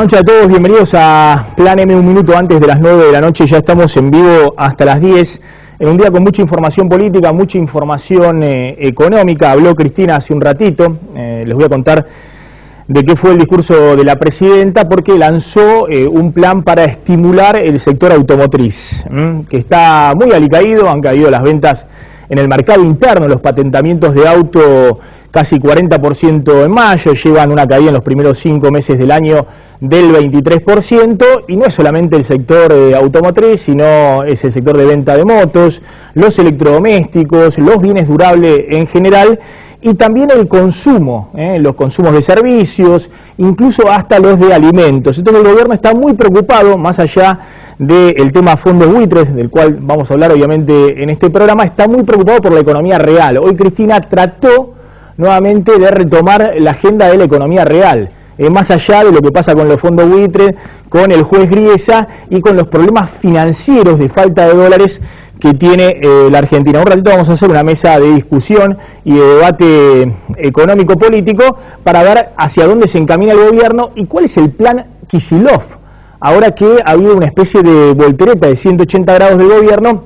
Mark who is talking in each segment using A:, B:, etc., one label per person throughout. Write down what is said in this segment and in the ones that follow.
A: buenas noches a todos, bienvenidos a Plan M, un minuto antes de las 9 de la noche, ya estamos en vivo hasta las 10, en un día con mucha información política, mucha información económica. Habló Cristina hace un ratito, les voy a contar de qué fue el discurso de la presidenta, porque lanzó un plan para estimular el sector automotriz, que está muy alicaído, han caído las ventas en el mercado interno, los patentamientos de auto casi 40% en mayo, llevan una caída en los primeros 5 meses del año del 23%, y no es solamente el sector automotriz, sino es el sector de venta de motos, los electrodomésticos, los bienes durables en general, y también el consumo, los consumos de servicios, incluso hasta los de alimentos. Entonces el gobierno está muy preocupado, más allá del tema fondos buitres, del cual vamos a hablar obviamente en este programa, está muy preocupado por la economía real. Hoy Cristina trató nuevamente de retomar la agenda de la economía real, más allá de lo que pasa con los fondos buitres, con el juez Griesa y con los problemas financieros de falta de dólares que tiene la Argentina. Un ratito vamos a hacer una mesa de discusión y de debate económico-político para ver hacia dónde se encamina el gobierno y cuál es el plan Kicillof, ahora que ha habido una especie de voltereta de 180 grados del gobierno,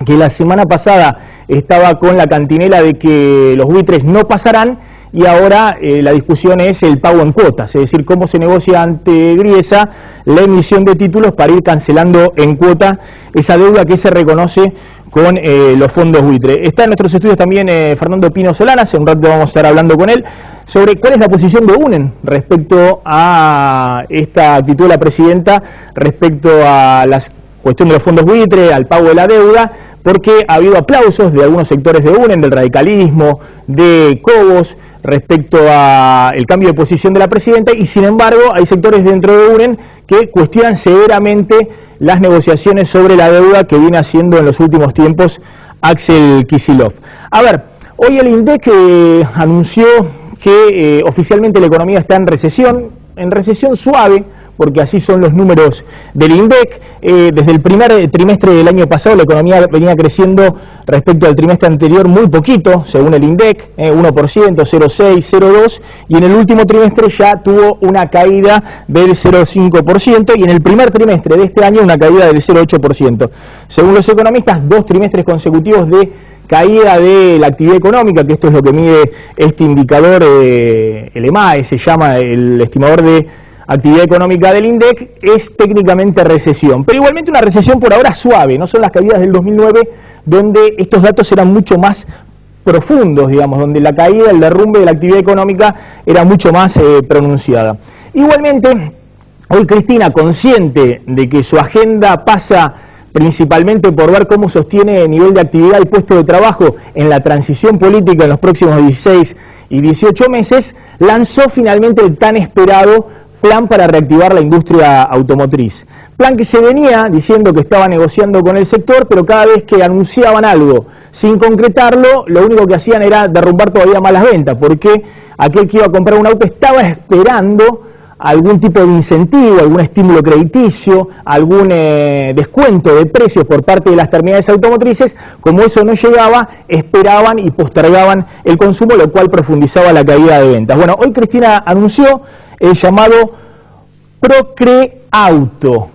A: que la semana pasada estaba con la cantinela de que los buitres no pasarán, y ahora la discusión es el pago en cuotas, es decir, cómo se negocia ante Griesa la emisión de títulos para ir cancelando en cuota esa deuda que se reconoce con los fondos buitres. Está en nuestros estudios también Fernando Pino Solanas, en un rato vamos a estar hablando con él sobre cuál es la posición de UNEN respecto a esta actitud de la presidenta, respecto a la cuestión de los fondos buitres, al pago de la deuda, porque ha habido aplausos de algunos sectores de UNEN, del radicalismo, de Cobos, respecto al cambio de posición de la presidenta, y sin embargo hay sectores dentro de UNEN que cuestionan severamente las negociaciones sobre la deuda que viene haciendo en los últimos tiempos Axel Kicillof. A ver, hoy el INDEC anunció que oficialmente la economía está en recesión suave, porque así son los números del INDEC. Desde el primer trimestre del año pasado la economía venía creciendo respecto al trimestre anterior muy poquito, según el INDEC, 1%, 0,6, 0,2, y en el último trimestre ya tuvo una caída del 0,5%, y en el primer trimestre de este año una caída del 0,8%. Según los economistas, 2 trimestres consecutivos de caída de la actividad económica, que esto es lo que mide este indicador, el EMAE se llama, el estimador de actividad económica del INDEC, es técnicamente recesión, pero igualmente una recesión por ahora suave, no son las caídas del 2009, donde estos datos eran mucho más profundos, digamos, donde la caída, el derrumbe de la actividad económica era mucho más pronunciada. Igualmente, hoy Cristina, consciente de que su agenda pasa principalmente por ver cómo sostiene el nivel de actividad y puesto de trabajo en la transición política en los próximos 16 y 18 meses, lanzó finalmente el tan esperado plan para reactivar la industria automotriz. Plan que se venía diciendo que estaba negociando con el sector, pero cada vez que anunciaban algo sin concretarlo, lo único que hacían era derrumbar todavía más las ventas, porque aquel que iba a comprar un auto estaba esperando algún tipo de incentivo, algún estímulo crediticio, algún descuento de precios por parte de las terminales automotrices. Como eso no llegaba, esperaban y postergaban el consumo, lo cual profundizaba la caída de ventas. Bueno, hoy Cristina anunció el llamado Procreauto,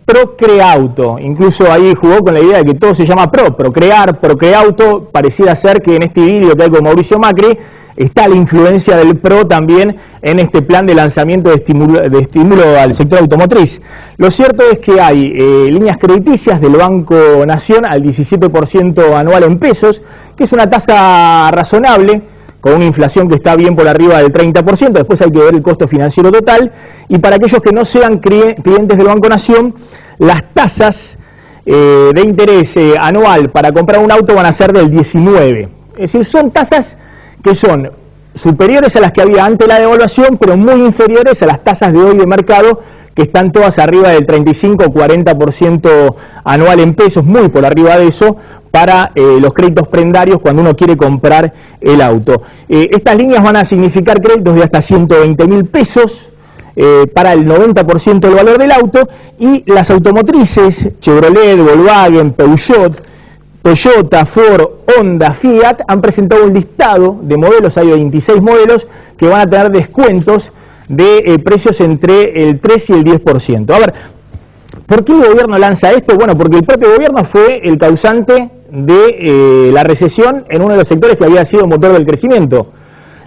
A: Procreauto, incluso ahí jugó con la idea de que todo se llama Procreauto, pareciera ser que en este vídeo que hay con Mauricio Macri está la influencia del PRO también en este plan de lanzamiento de estímulo al sector automotriz. Lo cierto es que hay líneas crediticias del Banco Nación al 17% anual en pesos, que es una tasa razonable, con una inflación que está bien por arriba del 30%, después hay que ver el costo financiero total, y para aquellos que no sean clientes del Banco Nación, las tasas de interés anual para comprar un auto van a ser del 19%. Es decir, son tasas que son superiores a las que había antes de la devaluación, pero muy inferiores a las tasas de hoy de mercado, que están todas arriba del 35 o 40% anual en pesos, muy por arriba de eso, para los créditos prendarios cuando uno quiere comprar el auto. Estas líneas van a significar créditos de hasta 120.000 pesos para el 90% del valor del auto, y las automotrices Chevrolet, Volkswagen, Peugeot, Toyota, Ford, Honda, Fiat han presentado un listado de modelos, hay 26 modelos que van a tener descuentos de precios entre el 3 y el 10%. A ver, ¿por qué el gobierno lanza esto? Bueno, porque el propio gobierno fue el causante de la recesión en uno de los sectores que había sido motor del crecimiento.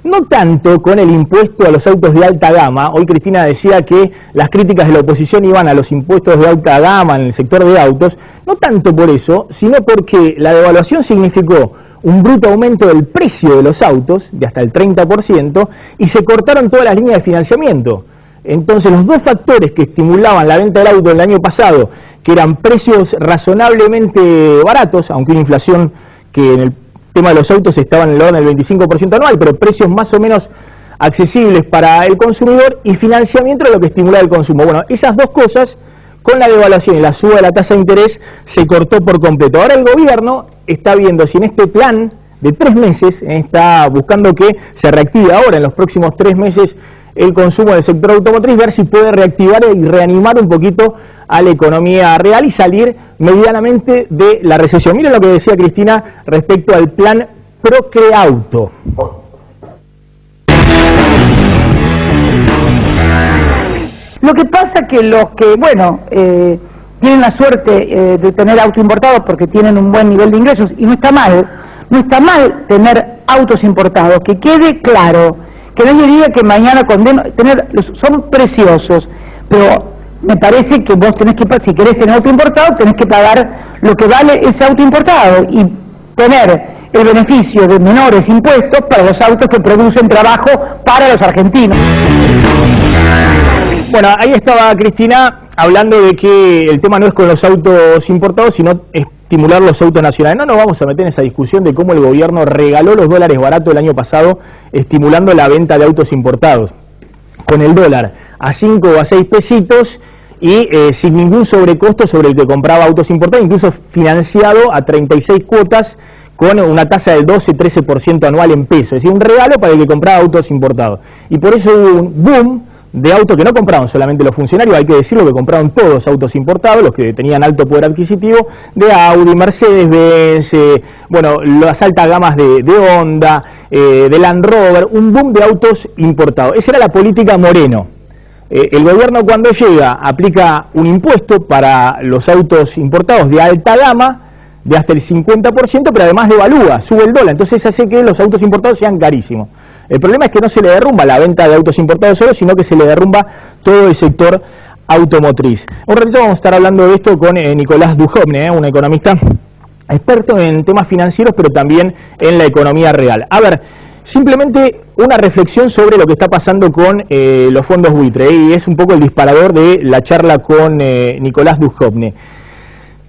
A: No tanto con el impuesto a los autos de alta gama. Hoy Cristina decía que las críticas de la oposición iban a los impuestos de alta gama en el sector de autos. No tanto por eso, sino porque la devaluación significó un bruto aumento del precio de los autos de hasta el 30% y se cortaron todas las líneas de financiamiento. Entonces los dos factores que estimulaban la venta del auto el año pasado, que eran precios razonablemente baratos, aunque una inflación que en el tema de los autos estaban en el orden del 25% anual, pero precios más o menos accesibles para el consumidor, y financiamiento era lo que estimulaba el consumo. Bueno, esas dos cosas, con la devaluación y la suba de la tasa de interés, se cortó por completo. Ahora el gobierno está viendo si en este plan de 3 meses, está buscando que se reactive ahora en los próximos 3 meses el consumo del sector automotriz, ver si puede reactivar y reanimar un poquito a la economía real y salir medianamente de la recesión. Miren lo que decía Cristina respecto al plan Procreauto.
B: Lo que pasa que los que, bueno, tienen la suerte de tener auto importados porque tienen un buen nivel de ingresos, y no está mal tener autos importados, que quede claro, que nadie diga que mañana son preciosos, pero me parece que vos tenés que, si querés tener auto importado, tenés que pagar lo que vale ese auto importado y tener el beneficio de menores impuestos para los autos que producen trabajo para los argentinos.
A: Bueno, ahí estaba Cristina hablando de que el tema no es con los autos importados, sino estimular los autos nacionales. No nos vamos a meter en esa discusión de cómo el gobierno regaló los dólares baratos el año pasado, estimulando la venta de autos importados, con el dólar a 5 o a 6 pesitos y sin ningún sobrecosto sobre el que compraba autos importados, incluso financiado a 36 cuotas con una tasa del 12-13% anual en pesos. Es decir, un regalo para el que compraba autos importados. Y por eso hubo un boom de autos que no compraron solamente los funcionarios, hay que decirlo, que compraron todos autos importados, los que tenían alto poder adquisitivo, de Audi, Mercedes-Benz, bueno, las altas gamas de Honda, de Land Rover, un boom de autos importados. Esa era la política Moreno. El gobierno, cuando llega, aplica un impuesto para los autos importados de alta gama de hasta el 50%, pero además devalúa, sube el dólar, entonces hace que los autos importados sean carísimos. El problema es que no se le derrumba la venta de autos importados solo, sino que se le derrumba todo el sector automotriz. Un ratito vamos a estar hablando de esto con Nicolás Duhovne, un economista experto en temas financieros, pero también en la economía real. A ver, simplemente una reflexión sobre lo que está pasando con los fondos buitre, y es un poco el disparador de la charla con Nicolás Duhovne.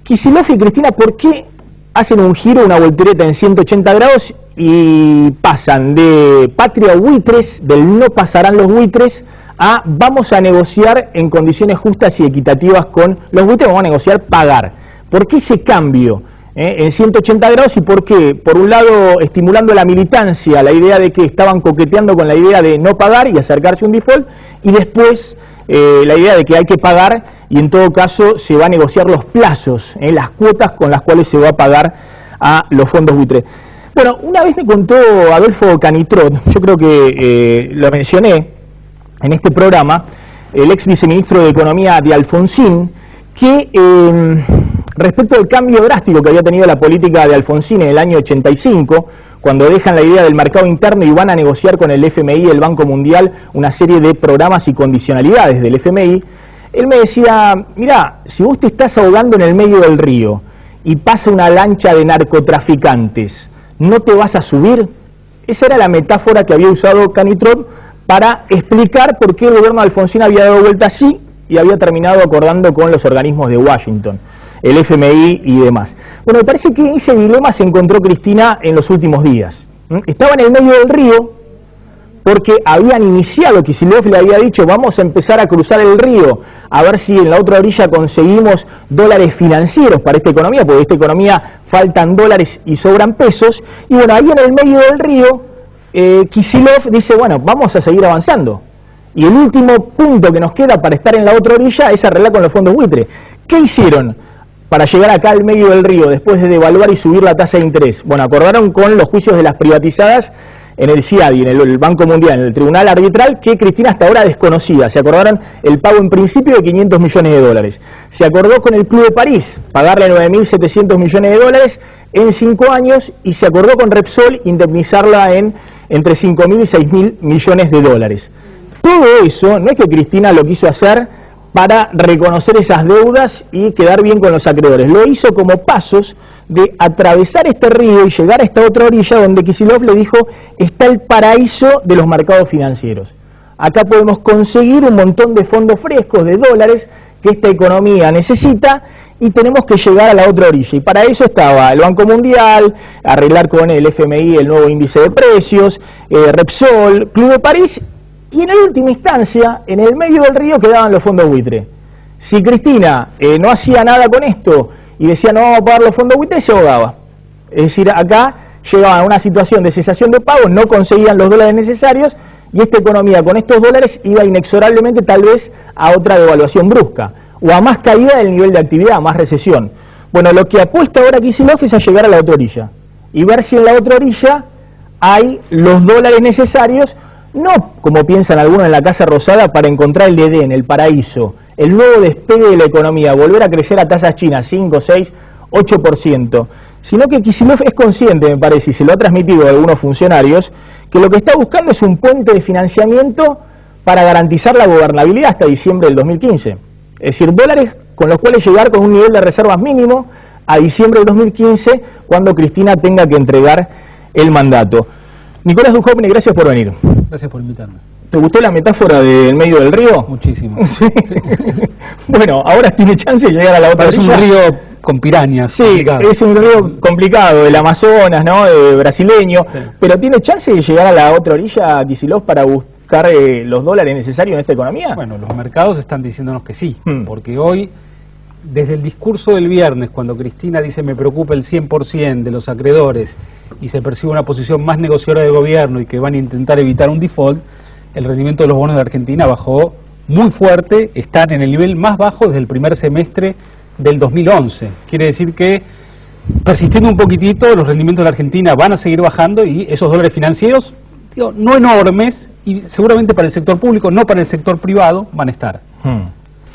A: Kicillof y Cristina, ¿por qué hacen un giro, una voltereta en 180 grados y pasan de patria buitres, del no pasarán los buitres, a vamos a negociar en condiciones justas y equitativas con los buitres, vamos a negociar pagar? ¿Por qué ese cambio en 180 grados y por qué? Por un lado, estimulando la militancia, la idea de que estaban coqueteando con la idea de no pagar y acercarse a un default, y después la idea de que hay que pagar y en todo caso se va a negociar los plazos, las cuotas con las cuales se va a pagar a los fondos buitres. Bueno, una vez me contó Adolfo Canitrot, yo creo que lo mencioné en este programa, el ex viceministro de Economía de Alfonsín, que respecto al cambio drástico que había tenido la política de Alfonsín en el año 85, cuando dejan la idea del mercado interno y van a negociar con el FMI, el Banco Mundial, una serie de programas y condicionalidades del FMI, él me decía, mirá, si vos te estás ahogando en el medio del río y pasa una lancha de narcotraficantes, ¿no te vas a subir? Esa era la metáfora que había usado Canitrot para explicar por qué el gobierno de Alfonsín había dado vuelta así y había terminado acordando con los organismos de Washington, el FMI y demás. Bueno, me parece que ese dilema se encontró Cristina en los últimos días. Estaba en el medio del río porque habían iniciado, Kicillof le había dicho, vamos a empezar a cruzar el río, a ver si en la otra orilla conseguimos dólares financieros para esta economía, porque esta economía faltan dólares y sobran pesos, y bueno, ahí en el medio del río, Kicillof dice, bueno, vamos a seguir avanzando. Y el último punto que nos queda para estar en la otra orilla es arreglar con los fondos buitre. ¿Qué hicieron para llegar acá al medio del río después de devaluar y subir la tasa de interés? Bueno, acordaron con los juicios de las privatizadas en el CIADI, en el Banco Mundial, en el Tribunal Arbitral, que Cristina hasta ahora desconocía. Se acordaron el pago en principio de 500 millones de dólares. Se acordó con el Club de París pagarle 9.700 millones de dólares en 5 años y se acordó con Repsol indemnizarla en entre 5.000 y 6.000 millones de dólares. Todo eso no es que Cristina lo quiso hacer para reconocer esas deudas y quedar bien con los acreedores. Lo hizo como pasos de atravesar este río y llegar a esta otra orilla donde Kicillof le dijo está el paraíso de los mercados financieros. Acá podemos conseguir un montón de fondos frescos, de dólares, que esta economía necesita y tenemos que llegar a la otra orilla. Y para eso estaba el Banco Mundial, arreglar con el FMI el nuevo índice de precios, Repsol, Club de París y en última instancia, en el medio del río quedaban los fondos buitre. Si Cristina no hacía nada con esto y decía no vamos a pagar los fondos buitre, se ahogaba. Es decir, acá llegaban a una situación de cesación de pagos, no conseguían los dólares necesarios y esta economía con estos dólares iba inexorablemente tal vez a otra devaluación brusca o a más caída del nivel de actividad, a más recesión. Bueno, lo que apuesta ahora Kicillof es a llegar a la otra orilla y ver si en la otra orilla hay los dólares necesarios, no como piensan algunos en la Casa Rosada, para encontrar el Edén, el paraíso, el nuevo despegue de la economía, volver a crecer a tasas chinas, 5, 6, 8%, sino que Kicillof es consciente, me parece, y se lo ha transmitido a algunos funcionarios, que lo que está buscando es un puente de financiamiento para garantizar la gobernabilidad hasta diciembre del 2015. Es decir, dólares con los cuales llegar con un nivel de reservas mínimo a diciembre del 2015, cuando Cristina tenga que entregar el mandato. Nicolás Dujovne, gracias por venir.
C: Gracias por invitarme.
A: ¿Te gustó la metáfora del medio del río?
C: Muchísimo.
A: Sí. Bueno, ahora tiene chance de llegar a la otra orilla.
C: Es un río con pirañas.
A: Sí,
C: complicado.
A: es un río complicado, el Amazonas, ¿no? Brasileño, sí. Pero ¿tiene chance de llegar a la otra orilla, Kicillof, para buscar los dólares necesarios en esta economía?
C: Bueno, los mercados están diciéndonos que sí, porque hoy, desde el discurso del viernes, cuando Cristina dice me preocupa el 100% de los acreedores y se percibe una posición más negociadora del gobierno y que van a intentar evitar un default, el rendimiento de los bonos de Argentina bajó muy fuerte, están en el nivel más bajo desde el primer semestre del 2011. Quiere decir que, persistiendo un poquitito, los rendimientos de la Argentina van a seguir bajando y esos dólares financieros, digo, no enormes, y seguramente para el sector público, no para el sector privado, van a estar.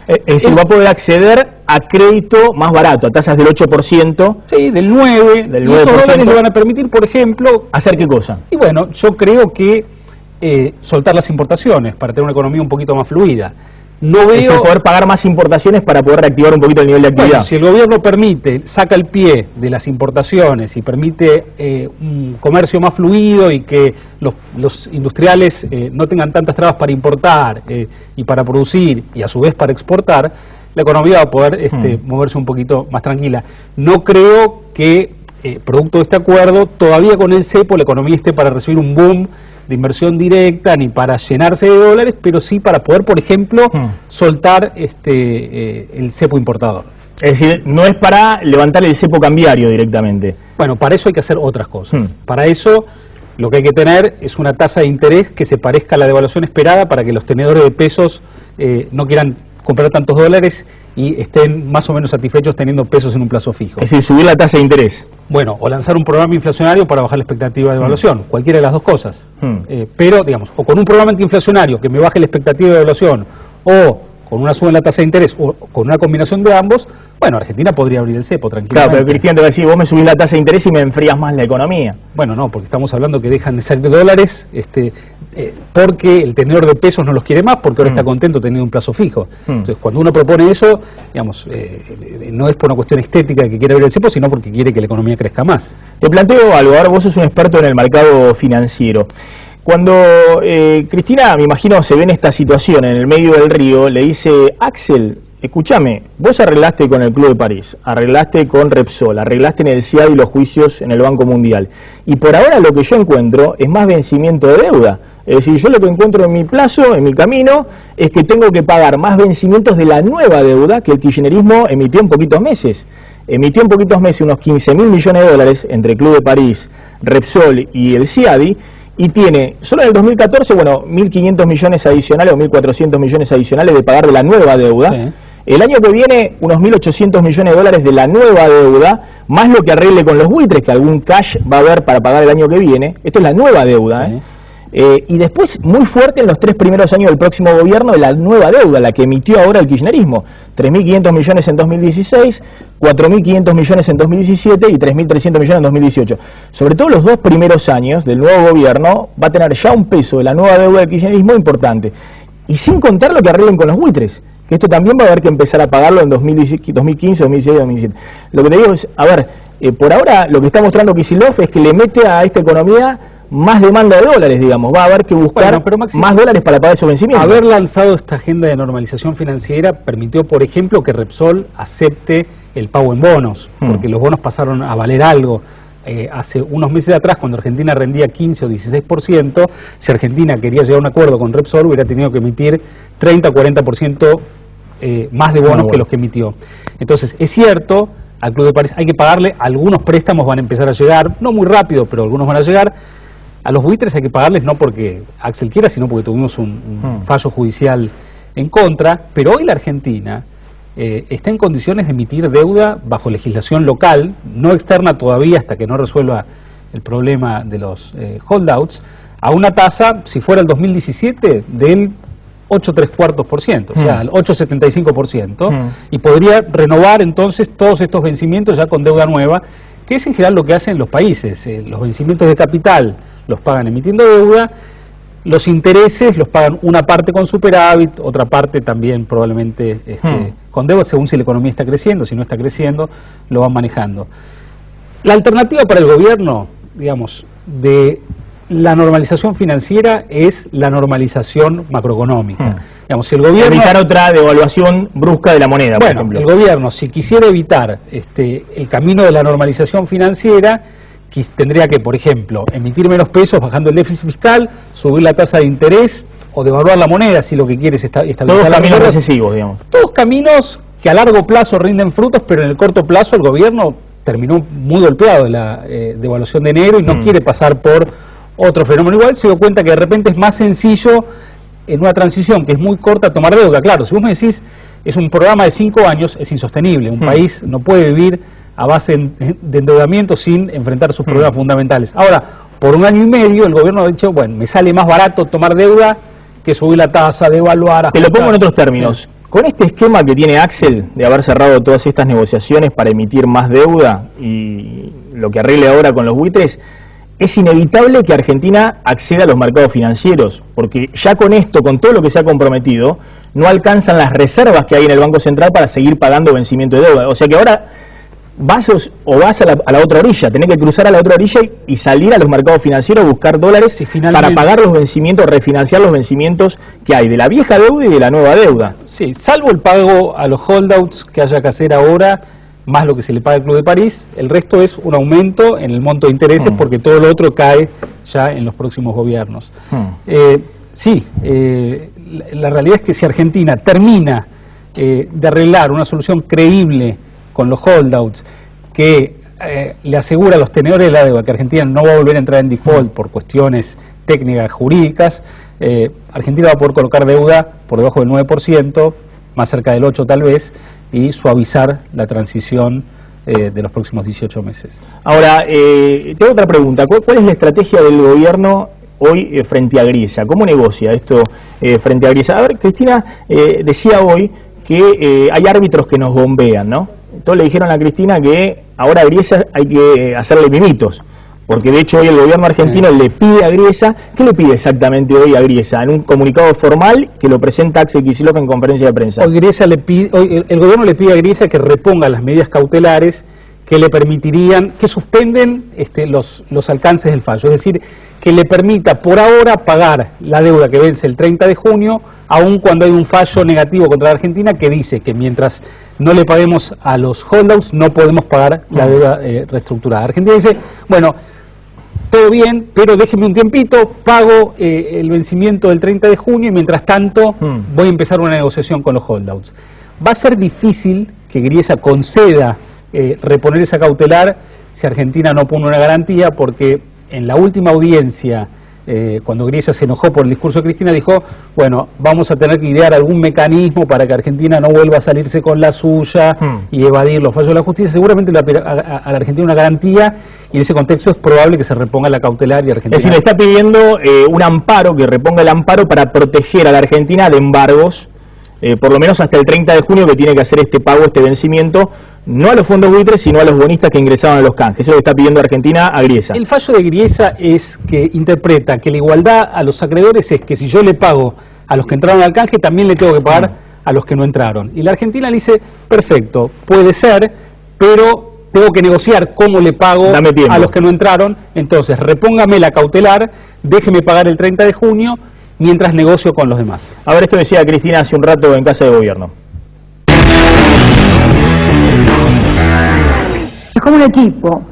A: Es decir, va a poder acceder a crédito más barato, a tasas del 8%.
C: Sí, del 9%.
A: Del 9%.
C: Y esos dólares le van a permitir, por ejemplo...
A: ¿Hacer qué cosa?
C: Y bueno, yo creo que soltar las importaciones para tener una economía un poquito más fluida. No veo...
A: Es el poder pagar más importaciones para poder reactivar un poquito el nivel de actividad.
C: Bueno, si el gobierno permite, saca el pie de las importaciones y permite un comercio más fluido y que los industriales no tengan tantas trabas para importar y para producir y a su vez para exportar, la economía va a poder moverse un poquito más tranquila. No creo que, producto de este acuerdo, todavía con el cepo la economía esté para recibir un boom de inversión directa ni para llenarse de dólares, pero sí para poder, por ejemplo, soltar el cepo importador.
A: Es decir, no es para levantar el cepo cambiario directamente.
C: Bueno, para eso hay que hacer otras cosas. Para eso lo que hay que tener es una tasa de interés que se parezca a la devaluación esperada para que los tenedores de pesos no quieran comprar tantos dólares y estén más o menos satisfechos teniendo pesos en un plazo fijo.
A: Es decir, subir la tasa de interés.
C: Bueno, o lanzar un programa inflacionario para bajar la expectativa de devaluación, cualquiera de las dos cosas. Pero, digamos, o con un programa antiinflacionario que me baje la expectativa de devaluación, o con una suba en la tasa de interés, o con una combinación de ambos, bueno, Argentina podría abrir el cepo tranquilamente.
A: Claro, pero Cristian te va a decir, vos me subís la tasa de interés y me enfrías más la economía.
C: Bueno, no, porque estamos hablando que dejan de ser de dólares, porque el tenedor de pesos no los quiere más, porque ahora está contento teniendo un plazo fijo. Entonces, cuando uno propone eso, digamos, no es por una cuestión estética de que quiere abrir el cepo, sino porque quiere que la economía crezca más.
A: Te planteo algo, ahora vos sos un experto en el mercado financiero. Cuando Cristina, me imagino, se ve en esta situación, en el medio del río, le dice, Axel, escúchame, vos arreglaste con el Club de París, arreglaste con Repsol, arreglaste en el CIADI los juicios en el Banco Mundial, y por ahora lo que yo encuentro es más vencimiento de deuda. Es decir, yo lo que encuentro en mi plazo, en mi camino, es que tengo que pagar más vencimientos de la nueva deuda que el kirchnerismo emitió en poquitos meses. Emitió en poquitos meses unos 15.000 millones de dólares entre el Club de París, Repsol y el CIADI, y tiene, solo en el 2014, bueno, 1.500 millones adicionales o 1.400 millones adicionales de pagar de la nueva deuda, El año que viene, unos 1.800 millones de dólares de la nueva deuda, más lo que arregle con los buitres, que algún cash va a haber para pagar el año que viene. Esto es la nueva deuda,
C: sí.
A: Y después, muy fuerte en los 3 primeros años del próximo gobierno, de la nueva deuda, la que emitió ahora el kirchnerismo. 3.500 millones en 2016, 4.500 millones en 2017 y 3.300 millones en 2018. Sobre todo los 2 primeros años del nuevo gobierno va a tener ya un peso de la nueva deuda del kirchnerismo importante. Y sin contar lo que arreglen con los buitres, que esto también va a haber que empezar a pagarlo en 2015, 2016 y 2017. Lo que te digo es, a ver, por ahora lo que está mostrando Kicillof es que le mete a esta economía más demanda de dólares, digamos. Va a haber que buscar más dólares para pagar esos vencimientos.
C: Haber lanzado esta agenda de normalización financiera permitió, por ejemplo, que Repsol acepte el pago en bonos, porque los bonos pasaron a valer algo. Hace unos meses atrás, cuando Argentina rendía 15 o 16%, si Argentina quería llegar a un acuerdo con Repsol, hubiera tenido que emitir 30 o 40% más de bonos que los que emitió. Entonces, es cierto, al Club de París hay que pagarle, algunos préstamos van a empezar a llegar, no muy rápido, pero algunos van a llegar. A los buitres hay que pagarles no porque Axel quiera, sino porque tuvimos un fallo judicial en contra, pero hoy la Argentina está en condiciones de emitir deuda bajo legislación local, no externa todavía hasta que no resuelva el problema de los holdouts, a una tasa, si fuera el 2017, del 8,75%, o sea, el 8,75%, y podría renovar entonces todos estos vencimientos ya con deuda nueva, que es en general lo que hacen los países. Los vencimientos de capital los pagan emitiendo deuda, los intereses los pagan una parte con superávit, otra parte también probablemente con deuda, según si la economía está creciendo, si no está creciendo, lo van manejando. La alternativa para el gobierno, digamos, de la normalización financiera es la normalización macroeconómica. Digamos, si el gobierno...
A: Evitar otra devaluación brusca de la moneda, por ejemplo.
C: El gobierno, si quisiera evitar el camino de la normalización financiera, tendría que, por ejemplo, emitir menos pesos bajando el déficit fiscal, subir la tasa de interés o devaluar la moneda, si lo que quiere es estabilizar
A: todos
C: la
A: caminos
C: moneda.
A: recesivos, digamos.
C: Todos caminos que a largo plazo rinden frutos, pero en el corto plazo el gobierno terminó muy golpeado de la devaluación de enero y no quiere pasar por otro fenómeno igual. Se dio cuenta que de repente es más sencillo en una transición que es muy corta tomar deuda. Claro, si vos me decís es un programa de 5 años, es insostenible. Un país no puede vivir a base de endeudamiento sin enfrentar sus problemas fundamentales. Ahora, por 1 año y medio el gobierno ha dicho, bueno, me sale más barato tomar deuda que subir la tasa, devaluar...
A: Te lo pongo en otros términos. Sí. Con este esquema que tiene Axel de haber cerrado todas estas negociaciones para emitir más deuda y lo que arregle ahora con los buitres, es inevitable que Argentina acceda a los mercados financieros, porque ya con esto, con todo lo que se ha comprometido, no alcanzan las reservas que hay en el Banco Central para seguir pagando vencimiento de deuda. O sea que ahora vas a la otra orilla, tenés que cruzar a la otra orilla y salir a los mercados financieros a buscar dólares para pagar los vencimientos, refinanciar los vencimientos que hay de la vieja deuda y de la nueva deuda.
C: Sí, salvo el pago a los holdouts que haya que hacer ahora, más lo que se le paga al Club de París, el resto es un aumento en el monto de intereses porque todo lo otro cae ya en los próximos gobiernos. La realidad es que si Argentina termina de arreglar una solución creíble con los holdouts que le asegura a los tenedores de la deuda que Argentina no va a volver a entrar en default por cuestiones técnicas jurídicas, Argentina va a poder colocar deuda por debajo del 9%, más cerca del 8% tal vez, y suavizar la transición de los próximos 18 meses.
A: Ahora, tengo otra pregunta. ¿Cuál es la estrategia del gobierno hoy frente a Griesa? ¿Cómo negocia esto frente a Griesa? A ver, Cristina decía hoy que hay árbitros que nos bombean, ¿no? Entonces le dijeron a Cristina que ahora a Griesa hay que hacerle mimitos, porque de hecho hoy el gobierno argentino le pide a Griesa, ¿qué le pide exactamente hoy a Griesa? En un comunicado formal que lo presenta Axel Kicillof en conferencia de prensa.
C: Hoy el gobierno le pide a Griesa que reponga las medidas cautelares que le permitirían, que suspenden los alcances del fallo, es decir, que le permita por ahora pagar la deuda que vence el 30 de junio, aun cuando hay un fallo negativo contra la Argentina que dice que mientras no le paguemos a los holdouts no podemos pagar la deuda reestructurada. Argentina dice, bueno, todo bien, pero déjeme un tiempito, pago el vencimiento del 30 de junio y mientras tanto voy a empezar una negociación con los holdouts. Va a ser difícil que Griesa conceda reponer esa cautelar si Argentina no pone una garantía, porque en la última audiencia cuando Griesa se enojó por el discurso de Cristina, dijo, bueno, vamos a tener que idear algún mecanismo para que Argentina no vuelva a salirse con la suya y evadir los fallos de la justicia. Seguramente a la Argentina una garantía, y en ese contexto es probable que se reponga la cautelar y Argentina...
A: Es decir, le está pidiendo un amparo, que reponga el amparo para proteger a la Argentina de embargos, por lo menos hasta el 30 de junio, que tiene que hacer este pago, este vencimiento, no a los fondos buitres, sino a los bonistas que ingresaban a los canjes. Eso lo está pidiendo Argentina a Griesa.
C: El fallo de Griesa es que interpreta que la igualdad a los acreedores es que si yo le pago a los que entraron al canje, también le tengo que pagar a los que no entraron. Y la Argentina le dice, perfecto, puede ser, pero tengo que negociar cómo le pago a los que no entraron. Entonces, repóngame la cautelar, déjeme pagar el 30 de junio, mientras negocio con los demás.
A: A ver, esto decía Cristina hace un rato en Casa de Gobierno.
B: Es como un equipo.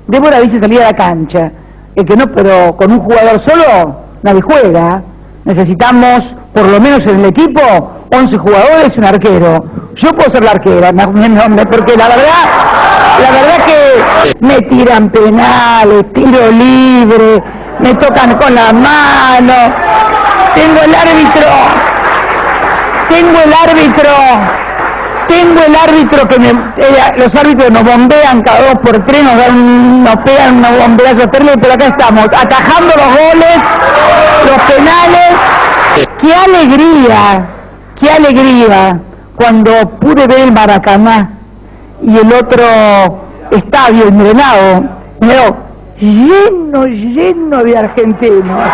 B: Débora dice salir a la cancha. Pero con un jugador solo nadie juega. Necesitamos, por lo menos en el equipo, 11 jugadores y un arquero. Yo puedo ser la arquera, porque la verdad que me tiran penales, tiro libre, me tocan con la mano. Tengo el árbitro que los árbitros nos bombean cada 2 por 3, nos pegan unos bombeazos terribles, pero acá estamos, atajando los goles, los penales. ¡Qué alegría! Cuando pude ver el Maracaná y el otro estadio, el Mirenado, lleno de argentinos.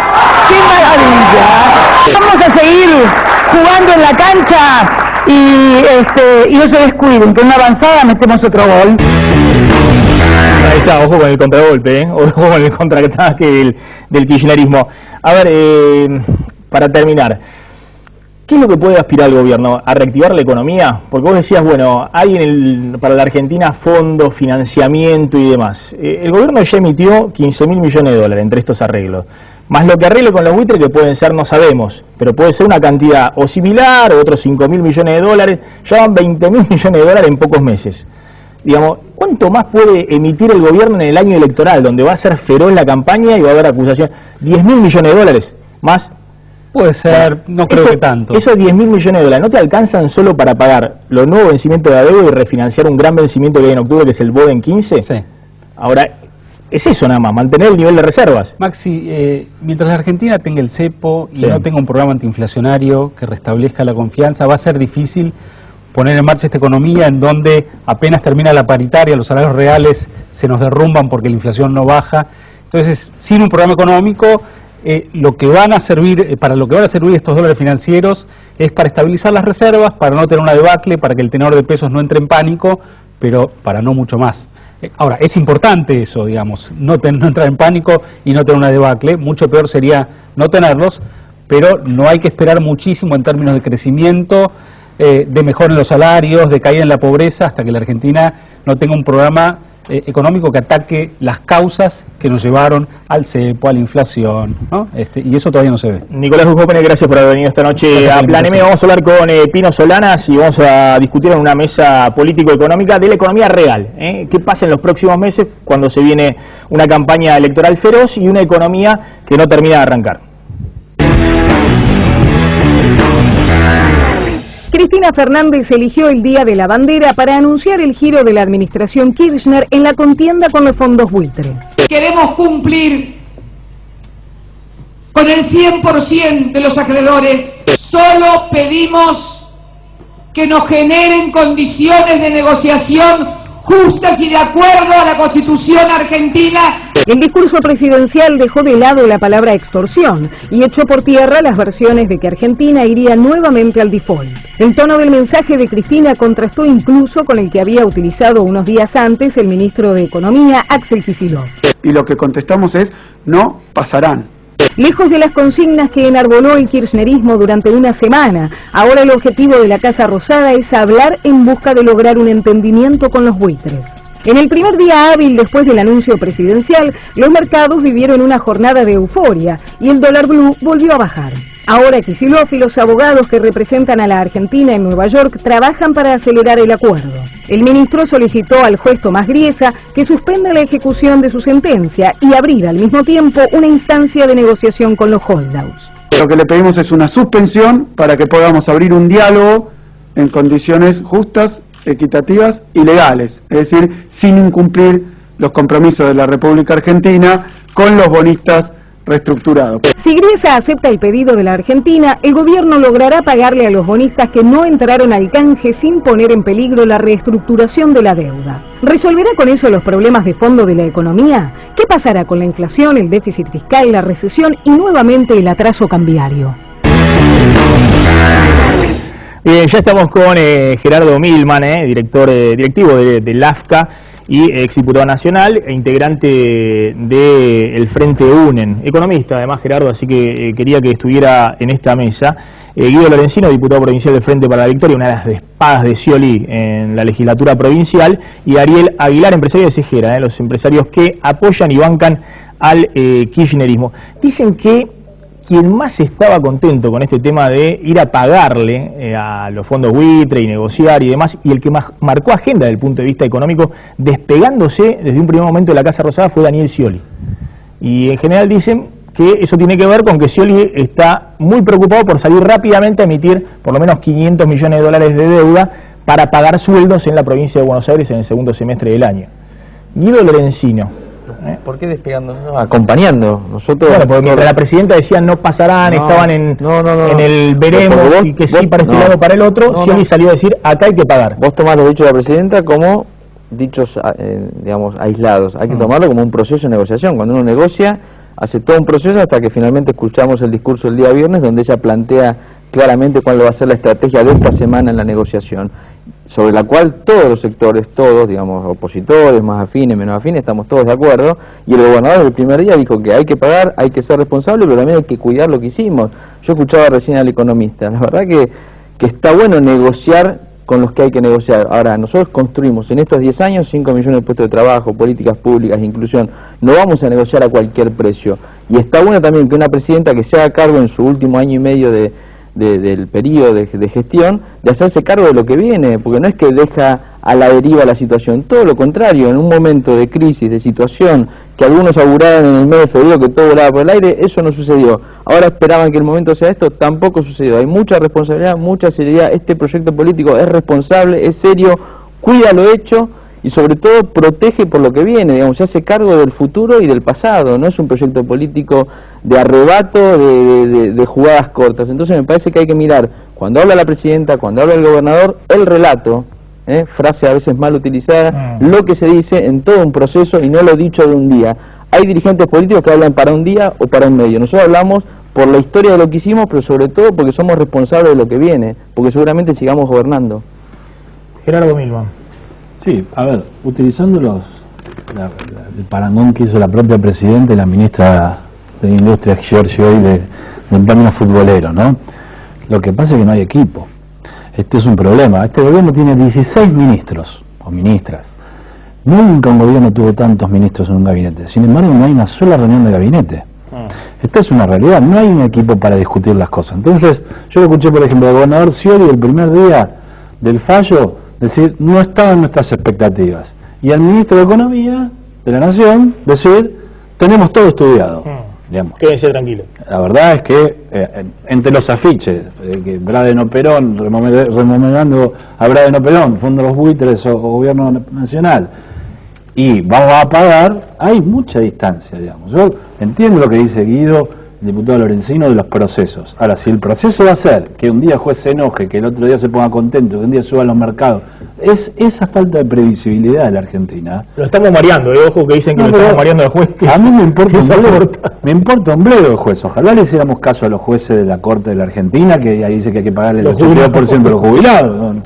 B: ¡Qué maravilla! Vamos a seguir jugando en la cancha y no se descuiden, que en una avanzada metemos otro gol.
A: Ahí está, ojo con el contragolpe, ojo con el contraataque del kirchnerismo. A ver, para terminar, ¿qué es lo que puede aspirar el gobierno? ¿A reactivar la economía? Porque vos decías, bueno, hay para la Argentina fondos, financiamiento y demás. El gobierno ya emitió 15.000 millones de dólares entre estos arreglos. Más lo que arregle con los buitres, que pueden ser, no sabemos, pero puede ser una cantidad o similar, o otros 5.000 millones de dólares, ya van 20.000 millones de dólares en pocos meses. Digamos, ¿cuánto más puede emitir el gobierno en el año electoral, donde va a ser feroz la campaña y va a haber acusación? 10.000 millones de dólares, más.
C: Puede ser, no creo que tanto.
A: Esos 10.000 millones de dólares, ¿no te alcanzan solo para pagar los nuevos vencimientos de la deuda y refinanciar un gran vencimiento que hay en octubre, que es el BODEN 15?
C: Sí.
A: Ahora, es eso nada más, mantener el nivel de reservas.
C: Maxi, mientras la Argentina tenga el cepo y no tenga un programa antiinflacionario que restablezca la confianza, va a ser difícil poner en marcha esta economía en donde apenas termina la paritaria, los salarios reales se nos derrumban porque la inflación no baja. Entonces, sin un programa económico, lo que van a servir, para lo que van a servir estos dólares financieros es para estabilizar las reservas, para no tener una debacle, para que el tenedor de pesos no entre en pánico, pero para no mucho más. Ahora, es importante eso, digamos, no entrar en pánico y no tener una debacle. Mucho peor sería no tenerlos, pero no hay que esperar muchísimo en términos de crecimiento, de mejora en los salarios, de caída en la pobreza, hasta que la Argentina no tenga un programa económico que ataque las causas que nos llevaron al cepo, a la inflación, ¿no? Y eso todavía no se ve.
A: Nicolás Jóvenes, gracias por haber venido esta noche a Plan M. Vamos a hablar con Pino Solanas y vamos a discutir en una mesa político-económica de la economía real. ¿Qué pasa en los próximos meses cuando se viene una campaña electoral feroz y una economía que no termina de arrancar?
D: Cristina Fernández eligió el Día de la Bandera para anunciar el giro de la administración Kirchner en la contienda con los fondos buitre.
E: Queremos cumplir con el 100% de los acreedores. Solo pedimos que nos generen condiciones de negociación justas y de acuerdo a la Constitución argentina.
D: El discurso presidencial dejó de lado la palabra extorsión y echó por tierra las versiones de que Argentina iría nuevamente al default. El tono del mensaje de Cristina contrastó incluso con el que había utilizado unos días antes el ministro de Economía, Axel Kicillof.
F: Y lo que contestamos es, no pasarán.
D: Lejos de las consignas que enarboló el kirchnerismo durante una semana, ahora el objetivo de la Casa Rosada es hablar en busca de lograr un entendimiento con los buitres. En el primer día hábil después del anuncio presidencial, los mercados vivieron una jornada de euforia y el dólar blue volvió a bajar. Ahora Kicillof y los abogados que representan a la Argentina en Nueva York trabajan para acelerar el acuerdo. El ministro solicitó al juez Tomás Griesa que suspenda la ejecución de su sentencia y abrir al mismo tiempo una instancia de negociación con los holdouts.
F: Lo que le pedimos es una suspensión para que podamos abrir un diálogo en condiciones justas, equitativas y legales, es decir, sin incumplir los compromisos de la República Argentina con los bonistas reestructurados.
D: Si Griesa acepta el pedido de la Argentina, el gobierno logrará pagarle a los bonistas que no entraron al canje sin poner en peligro la reestructuración de la deuda. ¿Resolverá con eso los problemas de fondo de la economía? ¿Qué pasará con la inflación, el déficit fiscal, la recesión y nuevamente el atraso cambiario?
A: Bien, ya estamos con Gerardo Milman, directivo del AFCA y exdiputado nacional e integrante del Frente UNEN, economista además Gerardo, así que quería que estuviera en esta mesa. Guido Lorenzino, diputado provincial del Frente para la Victoria, una de las espadas de Scioli en la legislatura provincial, y Ariel Aguilar, empresario de Cejera, los empresarios que apoyan y bancan al kirchnerismo. Dicen que quien más estaba contento con este tema de ir a pagarle a los fondos buitre y negociar y demás, y el que más marcó agenda desde el punto de vista económico, despegándose desde un primer momento de la Casa Rosada, fue Daniel Scioli. Y en general dicen que eso tiene que ver con que Scioli está muy preocupado por salir rápidamente a emitir por lo menos 500 millones de dólares de deuda para pagar sueldos en la provincia de Buenos Aires en el segundo semestre del año. Guido Lorenzino.
G: ¿Por qué despegando? No, acompañando. Nosotros.
A: Bueno, porque mientras la presidenta decía no pasarán, estaban en el veremos vos, y que sí para este lado para el otro, Scioli salió a decir acá hay que pagar.
G: Vos tomás los dichos de la presidenta como dichos, digamos, aislados. Hay que tomarlo como un proceso de negociación. Cuando uno negocia, hace todo un proceso hasta que finalmente escuchamos el discurso el día viernes, donde ella plantea claramente cuál va a ser la estrategia de esta semana en la negociación, sobre la cual todos los sectores, todos, digamos, opositores, más afines, menos afines, estamos todos de acuerdo, y el gobernador desde el primer día dijo que hay que pagar, hay que ser responsable, pero también hay que cuidar lo que hicimos. Yo escuchaba recién al economista, la verdad que está bueno negociar con los que hay que negociar. Ahora, nosotros construimos en estos 10 años 5 millones de puestos de trabajo, políticas públicas, inclusión, no vamos a negociar a cualquier precio, y está bueno también que una presidenta que se haga cargo en su último año y medio del periodo de gestión, de hacerse cargo de lo que viene, porque no es que deja a la deriva la situación, todo lo contrario, en un momento de crisis, de situación, que algunos auguraban en el mes de febrero que todo volaba por el aire, eso no sucedió. Ahora esperaban que el momento sea esto, tampoco sucedió. Hay mucha responsabilidad, mucha seriedad, este proyecto político es responsable, es serio, cuida lo hecho, y sobre todo protege por lo que viene, digamos, se hace cargo del futuro y del pasado, no es un proyecto político de arrebato, de jugadas cortas. Entonces me parece que hay que mirar, cuando habla la presidenta, cuando habla el gobernador, el relato, frase a veces mal utilizada, lo que se dice en todo un proceso y no lo dicho de un día. Hay dirigentes políticos que hablan para un día o para un medio, nosotros hablamos por la historia de lo que hicimos, pero sobre todo porque somos responsables de lo que viene, porque seguramente sigamos gobernando.
A: Gerardo Milman.
H: Sí, a ver, utilizando el parangón que hizo la propia presidenta y la ministra de Industria, Giorgio, hoy del término futbolero, ¿no? Lo que pasa es que no hay equipo. Este es un problema. Este gobierno tiene 16 ministros o ministras. Nunca un gobierno tuvo tantos ministros en un gabinete. Sin embargo, no hay una sola reunión de gabinete. Esta es una realidad. No hay un equipo para discutir las cosas. Entonces, yo lo escuché, por ejemplo, al gobernador Scioli el primer día del fallo decir, no estaban nuestras expectativas. Y al ministro de Economía de la Nación decir, tenemos todo estudiado.
A: Quédense tranquilos.
H: La verdad es que entre los afiches, que Bradeno Perón, rememorando a Bradeno Perón, Fondo de los Buitres o Gobierno Nacional, y vamos a pagar, hay mucha distancia, digamos. Yo entiendo lo que dice Guido, el diputado Lorenzino, de los procesos. Ahora, si el proceso va a ser que un día el juez se enoje, que el otro día se ponga contento, que un día suba a los mercados, es esa falta de previsibilidad de la Argentina.
A: Lo estamos mareando, ojo que dicen que lo estamos mareando al juez.
H: A mí me importa un bledo el juez. Ojalá le hiciéramos caso a los jueces de la Corte de la Argentina, que ahí dice que hay que pagarle el 82% de los jubilados.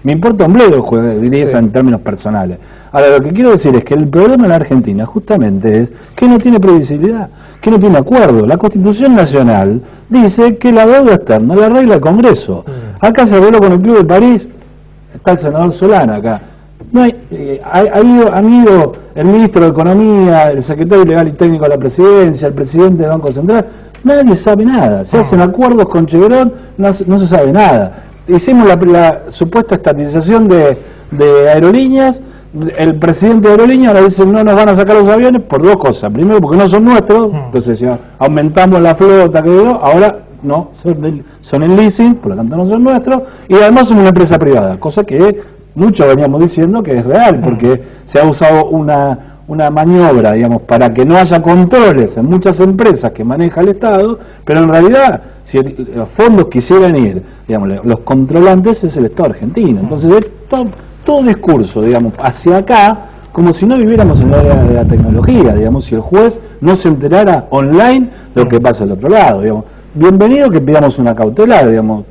H: Me importa un bledo el juez, diría eso en términos personales. Ahora, lo que quiero decir es que el problema en la Argentina justamente es que no tiene previsibilidad, que no tiene acuerdo. La Constitución Nacional dice que la deuda externa la arregla el Congreso. Acá se arregló con el Club de París, está el senador Solana acá. No hay, han ido el ministro de Economía, el secretario legal y técnico de la Presidencia, el presidente del Banco Central. nadie sabe nada. Se hacen acuerdos con Chevron, no se sabe nada. Hicimos la supuesta estatización de aerolíneas. El presidente de Aerolíneas ahora dice no nos van a sacar los aviones por dos cosas. Primero porque no son nuestros, entonces si aumentamos la flota, ahora no, son en leasing, por lo tanto no son nuestros, y además son una empresa privada, cosa que muchos veníamos diciendo que es real, porque se ha usado una maniobra, digamos, para que no haya controles en muchas empresas que maneja el Estado, pero en realidad, si los fondos quisieran ir, digamos, los controlantes es el Estado argentino. Entonces, todo discurso, digamos, hacia acá, como si no viviéramos en la era de la tecnología, digamos, si el juez no se enterara online de lo que pasa al otro lado, digamos. Bienvenido que pidamos una cautelar, digamos.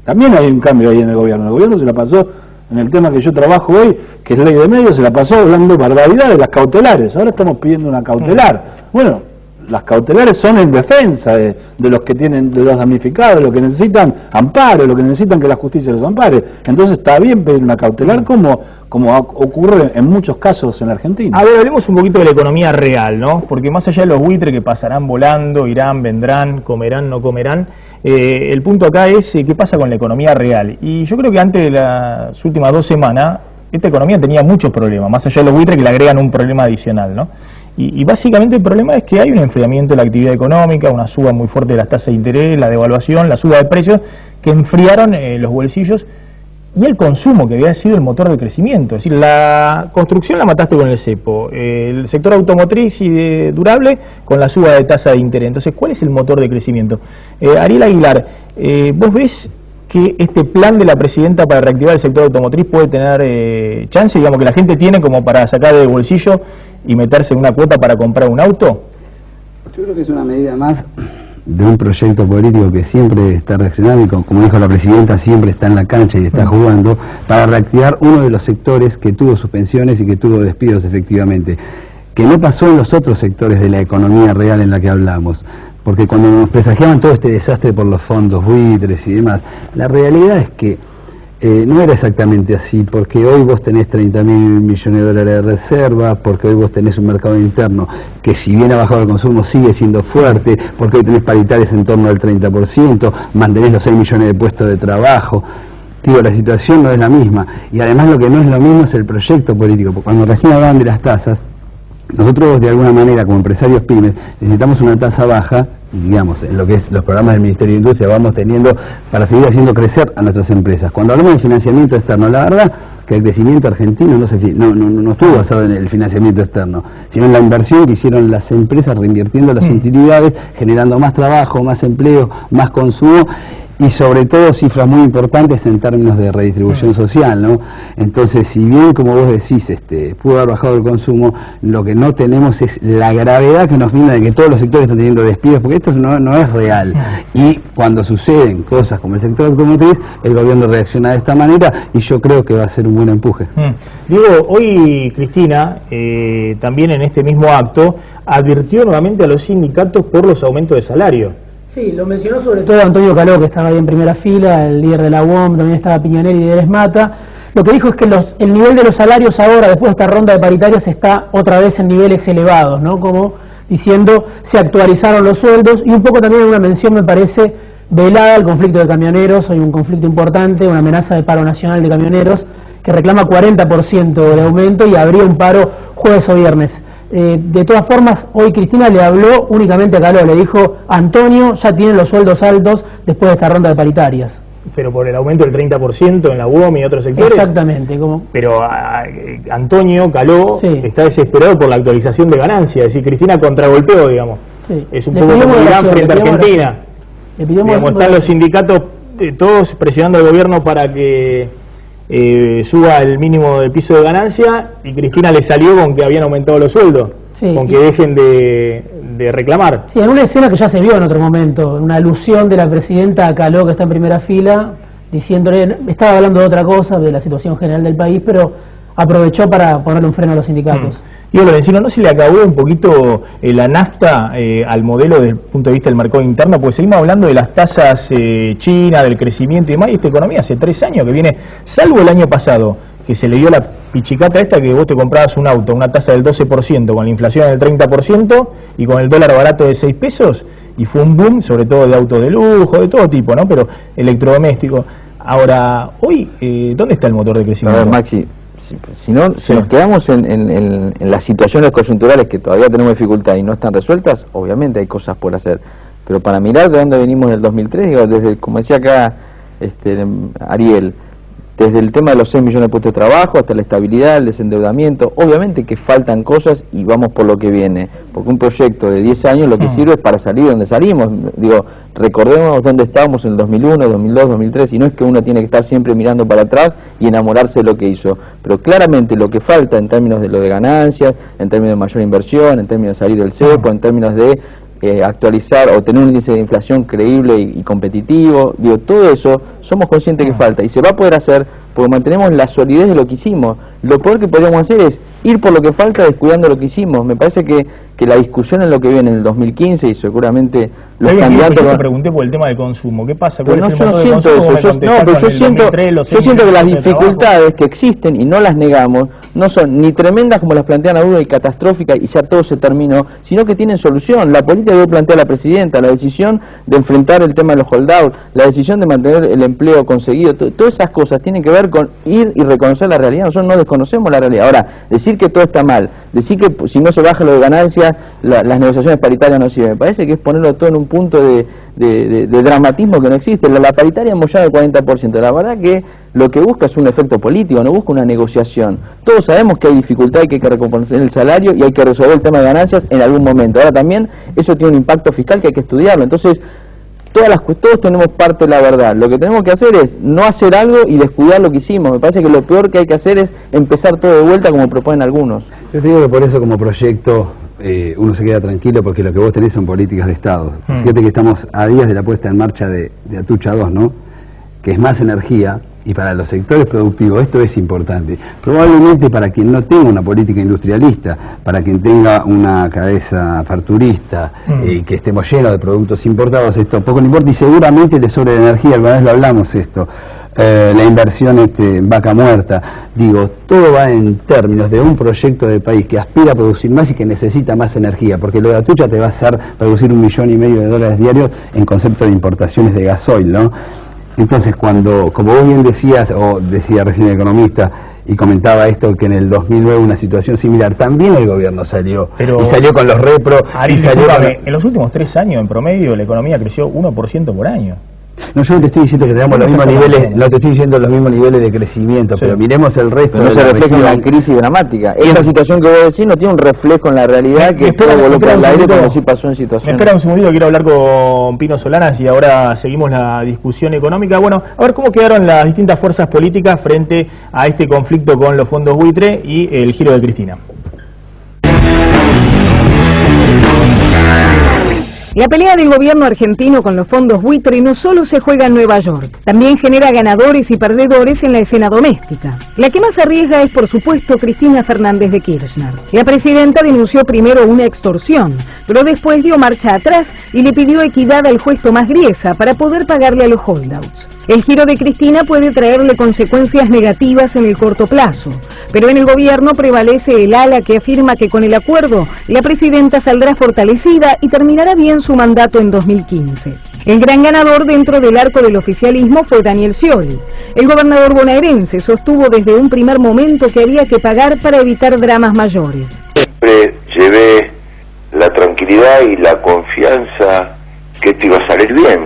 H: También hay un cambio ahí en el gobierno se la pasó, en el tema que yo trabajo hoy, que es ley de medios, se la pasó hablando barbaridad de las cautelares, ahora estamos pidiendo una cautelar. Bueno, las cautelares son en defensa de los que tienen, de los damnificados, de los que necesitan amparo, de los que necesitan que la justicia los ampare. Entonces está bien pedir una cautelar como ocurre en muchos casos en Argentina.
A: A ver, hablemos un poquito de la economía real, ¿no? Porque más allá de los buitres que pasarán volando, irán, vendrán, comerán, no comerán, el punto acá es qué pasa con la economía real. Y yo creo que antes de las últimas 2 semanas, esta economía tenía muchos problemas, más allá de los buitres que le agregan un problema adicional, ¿no? Y básicamente el problema es que hay un enfriamiento de la actividad económica, una suba muy fuerte de las tasas de interés, la devaluación, la suba de precios, que enfriaron los bolsillos y el consumo, que había sido el motor de crecimiento. Es decir, la construcción la mataste con el cepo, el sector automotriz y durable con la suba de tasa de interés. Entonces, ¿cuál es el motor de crecimiento? Ariel Aguilar, ¿vos ves que este plan de la presidenta para reactivar el sector automotriz puede tener chance, digamos, que la gente tiene como para sacar del bolsillo y meterse en una cuota para comprar un auto?
I: Yo creo que es una medida más de un proyecto político que siempre está reaccionando y como dijo la presidenta, siempre está en la cancha y está jugando para reactivar uno de los sectores que tuvo suspensiones y que tuvo despidos efectivamente, que no pasó en los otros sectores de la economía real en la que hablamos. Porque cuando nos presagiaban todo este desastre por los fondos buitres y demás, la realidad es que no era exactamente así, porque hoy vos tenés 30.000 millones de dólares de reserva, porque hoy vos tenés un mercado interno que si bien ha bajado el consumo sigue siendo fuerte, porque hoy tenés paritarias en torno al 30%, mantenés los 6 millones de puestos de trabajo. Digo, la situación no es la misma, y además lo que no es lo mismo es el proyecto político, porque cuando recién hablaban de las tasas, nosotros de alguna manera como empresarios pymes necesitamos una tasa baja, y digamos, en lo que es los programas del Ministerio de Industria vamos teniendo para seguir haciendo crecer a nuestras empresas. Cuando hablamos de financiamiento externo, la verdad que el crecimiento argentino no estuvo basado en el financiamiento externo, sino en la inversión que hicieron las empresas reinvirtiendo las utilidades, generando más trabajo, más empleo, más consumo, y sobre todo cifras muy importantes en términos de redistribución social, ¿no? Entonces, si bien, como vos decís, pudo haber bajado el consumo, lo que no tenemos es la gravedad que nos viene de que todos los sectores están teniendo despidos, porque esto no es real. Y cuando suceden cosas como el sector automotriz, el gobierno reacciona de esta manera y yo creo que va a ser un buen empuje.
A: Diego, hoy Cristina, también en este mismo acto, advirtió nuevamente a los sindicatos por los aumentos de salario.
J: Sí, lo mencionó sobre todo Antonio Caló, que estaba ahí en primera fila, el líder de la UOM, también estaba Piñoneri y de Desmata. Lo que dijo es que el nivel de los salarios ahora, después de esta ronda de paritarias, está otra vez en niveles elevados, ¿no? Como diciendo, se actualizaron los sueldos, y un poco también una mención, me parece, velada al conflicto de camioneros. Hay un conflicto importante, una amenaza de paro nacional de camioneros, que reclama 40% de aumento y habría un paro jueves o viernes. De todas formas, hoy Cristina le habló únicamente a Caló, le dijo, Antonio, ya tienen los sueldos altos después de esta ronda de paritarias.
A: Pero por el aumento del 30% en la UOM y otros sectores.
J: Exactamente.
A: Pero Antonio Caló está desesperado por la actualización de ganancias, es decir, Cristina contragolpeó, digamos. Sí. Es un poco como Irán frente a Argentina. Digamos, están los sindicatos todos presionando al gobierno para que suba el mínimo del piso de ganancia, y Cristina le salió con que habían aumentado los sueldos, con que dejen de reclamar.
J: Sí, en una escena que ya se vio en otro momento, una alusión de la presidenta a Caló, que está en primera fila, diciéndole, estaba hablando de otra cosa, de la situación general del país, pero aprovechó para ponerle un freno a los sindicatos.
A: Diego Lorenzino, ¿no se le acabó un poquito la nafta al modelo desde el punto de vista del mercado interno? Porque seguimos hablando de las tasas chinas, del crecimiento y demás, y esta economía hace 3 años que viene, salvo el año pasado, que se le dio la pichicata esta que vos te comprabas un auto, una tasa del 12%, con la inflación del 30% y con el dólar barato de 6 pesos, y fue un boom, sobre todo de autos de lujo, de todo tipo, ¿no? Pero electrodoméstico. Ahora, hoy, ¿dónde está el motor de crecimiento?
G: A ver, Maxi, si nos quedamos en las situaciones coyunturales que todavía tenemos dificultad y no están resueltas, obviamente hay cosas por hacer. Pero para mirar de dónde venimos en el 2003, digo, desde, como decía acá Ariel, desde el tema de los 6 millones de puestos de trabajo hasta la estabilidad, el desendeudamiento, obviamente que faltan cosas y vamos por lo que viene, porque un proyecto de 10 años lo que sirve es para salir de donde salimos. Digo, recordemos dónde estábamos en el 2001, 2002, 2003, y no es que uno tiene que estar siempre mirando para atrás y enamorarse de lo que hizo, pero claramente lo que falta en términos de lo de ganancias, en términos de mayor inversión, en términos de salir del cepo, en términos de actualizar o tener un índice de inflación creíble y competitivo, digo, todo eso somos conscientes que falta y se va a poder hacer porque mantenemos la solidez de lo que hicimos. Lo peor que podríamos hacer es ir por lo que falta descuidando lo que hicimos. Me parece que la discusión en lo que viene en el 2015 y seguramente los candidatos...
A: Yo te pregunté por el tema del consumo, ¿qué pasa?
G: Pero no, yo no siento eso, yo siento que las dificultades que existen y no las negamos no son ni tremendas como las plantean algunos y catastróficas y ya todo se terminó, sino que tienen solución. La política que hoy plantea la presidenta, la decisión de enfrentar el tema de los holdouts, la decisión de mantener el empleo conseguido, todas esas cosas tienen que ver con ir y reconocer la realidad. Nosotros no desconocemos la realidad. Ahora, decir que todo está mal, decir que si no se baja lo de ganancias, las negociaciones paritarias no sirven, me parece que es ponerlo todo en un punto de dramatismo que no existe. La paritaria hemos ya del 40%, la verdad que lo que busca es un efecto político, no busca una negociación. Todos sabemos que hay dificultad y que hay que recomponer el salario y hay que resolver el tema de ganancias en algún momento. Ahora también eso tiene un impacto fiscal que hay que estudiarlo. Entonces, todos tenemos parte de la verdad. Lo que tenemos que hacer es no hacer algo y descuidar lo que hicimos. Me parece que lo peor que hay que hacer es empezar todo de vuelta como proponen algunos.
I: Yo te digo que por eso como proyecto uno se queda tranquilo porque lo que vos tenés son políticas de Estado. Fíjate que estamos a días de la puesta en marcha de Atucha 2, ¿no? Que es más energía. Y para los sectores productivos esto es importante. Probablemente para quien no tenga una política industrialista, para quien tenga una cabeza farturista, que estemos llenos de productos importados, esto poco le importa y seguramente le sobre la energía, alguna vez lo hablamos esto, la inversión en vaca muerta. Digo, todo va en términos de un proyecto de país que aspira a producir más y que necesita más energía, porque lo de Atucha te va a hacer producir $1,5 millones de dólares diarios en concepto de importaciones de gasoil, ¿no? Entonces, cuando, como vos bien decías, o decía recién el economista, y comentaba esto, que en el 2009 una situación similar, también el gobierno salió, y salió con los repro, y salió
A: en los últimos 3 años, en promedio, la economía creció 1% por año.
I: No, yo no te estoy diciendo que tengamos los mismos niveles, no te estoy diciendo los mismos niveles de crecimiento, pero miremos el resto.
G: Pero no se refleja en la crisis dramática. Esa situación que vos decís no tiene un reflejo en la realidad que todo involucra el aire como si pasó en situación.
A: Me espera un segundito, quiero hablar con Pino Solanas y ahora seguimos la discusión económica. Bueno, a ver cómo quedaron las distintas fuerzas políticas frente a este conflicto con los fondos buitre y el giro de Cristina.
D: La pelea del gobierno argentino con los fondos buitre no solo se juega en Nueva York, también genera ganadores y perdedores en la escena doméstica. La que más arriesga es, por supuesto, Cristina Fernández de Kirchner. La presidenta denunció primero una extorsión, pero después dio marcha atrás y le pidió equidad al juez Tomás Griesa para poder pagarle a los holdouts. El giro de Cristina puede traerle consecuencias negativas en el corto plazo, pero en el gobierno prevalece el ala que afirma que con el acuerdo la presidenta saldrá fortalecida y terminará bien su mandato en 2015. El gran ganador dentro del arco del oficialismo fue Daniel Scioli. El gobernador bonaerense sostuvo desde un primer momento que había que pagar para evitar dramas mayores.
K: Siempre llevé la tranquilidad y la confianza que esto iba a salir bien.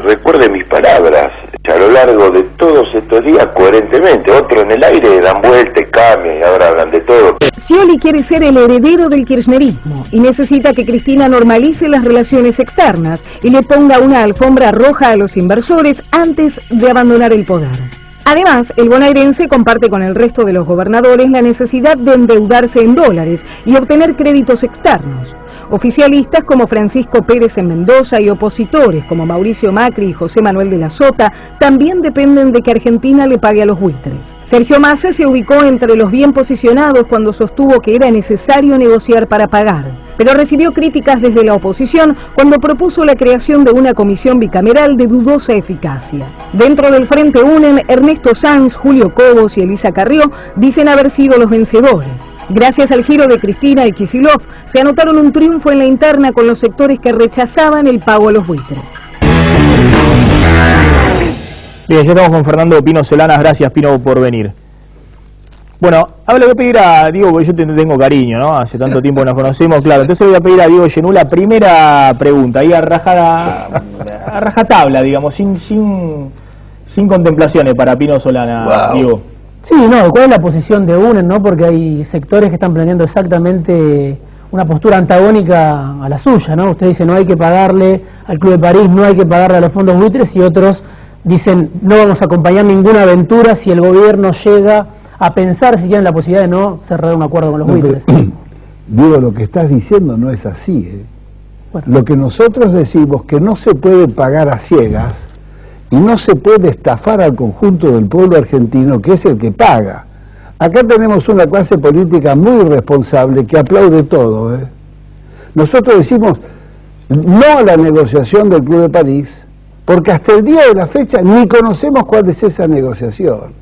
K: Recuerde mis palabras. A lo largo de todos estos días, coherentemente, otros en el aire dan vueltas, cambian y ahora hablan de todo.
D: Scioli quiere ser el heredero del kirchnerismo y necesita que Cristina normalice las relaciones externas y le ponga una alfombra roja a los inversores antes de abandonar el poder. Además, el bonaerense comparte con el resto de los gobernadores la necesidad de endeudarse en dólares y obtener créditos externos. Oficialistas como Francisco Pérez en Mendoza y opositores como Mauricio Macri y José Manuel de la Sota también dependen de que Argentina le pague a los buitres. Sergio Massa se ubicó entre los bien posicionados cuando sostuvo que era necesario negociar para pagar, pero recibió críticas desde la oposición cuando propuso la creación de una comisión bicameral de dudosa eficacia. Dentro del Frente UNEN, Ernesto Sanz, Julio Cobos y Elisa Carrió dicen haber sido los vencedores. Gracias al giro de Cristina y Kicillof, se anotaron un triunfo en la interna con los sectores que rechazaban el pago a los buitres.
A: Bien, ya estamos con Fernando Pino Solanas. Gracias, Pino, por venir. Bueno, ahora le voy a pedir a Diego, porque yo te tengo cariño, ¿no? Hace tanto tiempo nos conocemos, claro. Entonces le voy a pedir a Diego Genú la primera pregunta, ahí a rajatabla, digamos, sin contemplaciones para Pino Solana, wow. Diego.
J: Sí, no, ¿cuál es la posición de UNEN, no? Porque hay sectores que están planteando exactamente una postura antagónica a la suya, ¿no? Usted dice no hay que pagarle al Club de París, no hay que pagarle a los fondos buitres, y otros dicen no vamos a acompañar ninguna aventura si el gobierno llega a pensar si tienen la posibilidad de no cerrar un acuerdo con los buitres.
L: Digo, lo que estás diciendo no es así, ¿eh? Bueno. Lo que nosotros decimos que no se puede pagar a ciegas y no se puede estafar al conjunto del pueblo argentino, que es el que paga. Acá tenemos una clase política muy responsable que aplaude todo, ¿eh? Nosotros decimos no a la negociación del Club de París, porque hasta el día de la fecha ni conocemos cuál es esa negociación.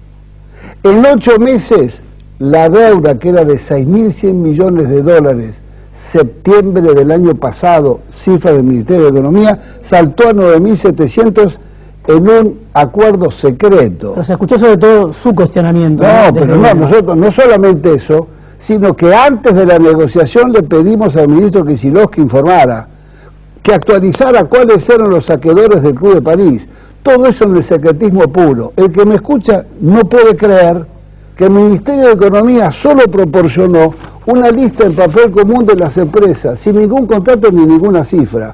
L: En 8 meses, la deuda, que era de 6.100 millones de dólares, septiembre del año pasado, cifra del Ministerio de Economía, saltó a 9.700 en un acuerdo secreto.
J: Pero se escuchó sobre todo su cuestionamiento.
L: No, pero no, nosotros no solamente eso, sino que antes de la negociación le pedimos al ministro Kicillof que informara, que actualizara cuáles eran los saqueadores del Club de París. Todo eso en el secretismo puro. El que me escucha no puede creer que el Ministerio de Economía solo proporcionó una lista en papel común de las empresas, sin ningún contrato ni ninguna cifra.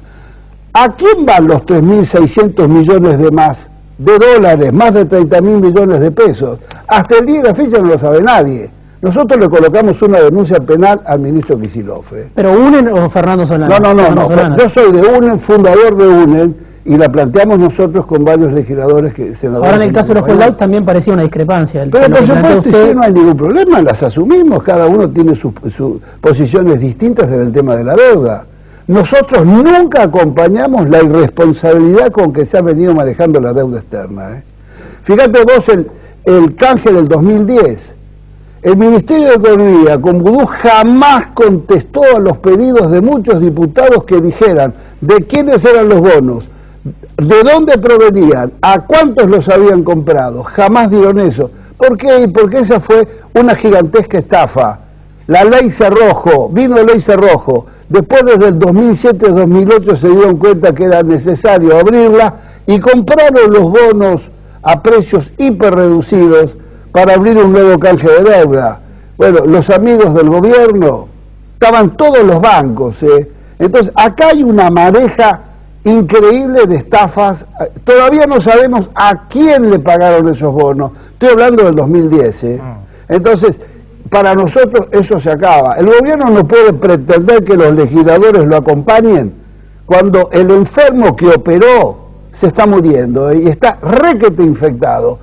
L: ¿A quién van los 3.600 millones de dólares, más de 30.000 millones de pesos? Hasta el día de la fecha no lo sabe nadie. Nosotros le colocamos una denuncia penal al ministro Kicillof.
J: ¿Pero UNEN o Fernando Solana?
L: No. Yo soy de UNEN, fundador de UNEN, y la planteamos nosotros con varios legisladores senadores.
J: Ahora en el caso de los holdouts también parecía una discrepancia.
L: Pero por supuesto, no hay ningún problema, las asumimos, cada uno tiene sus posiciones distintas en el tema de la deuda. Nosotros nunca acompañamos la irresponsabilidad con que se ha venido manejando la deuda externa, ¿eh? Fíjate vos el canje del 2010. El Ministerio de Economía, con Vudú, jamás contestó a los pedidos de muchos diputados que dijeran de quiénes eran los bonos, de dónde provenían, a cuántos los habían comprado. Jamás dieron eso. ¿Por qué? Porque esa fue una gigantesca estafa. La ley Cerrojo, vino la ley Cerrojo. Después, desde el 2007-2008, se dieron cuenta que era necesario abrirla y compraron los bonos a precios hiperreducidos para abrir un nuevo canje de deuda. Bueno, los amigos del gobierno, estaban todos los bancos, ¿eh? Entonces, acá hay una mareja increíble de estafas. Todavía no sabemos a quién le pagaron esos bonos. Estoy hablando del 2010, ¿eh? Entonces, para nosotros eso se acaba. El gobierno no puede pretender que los legisladores lo acompañen cuando el enfermo que operó se está muriendo, ¿eh? Y está requete infectado.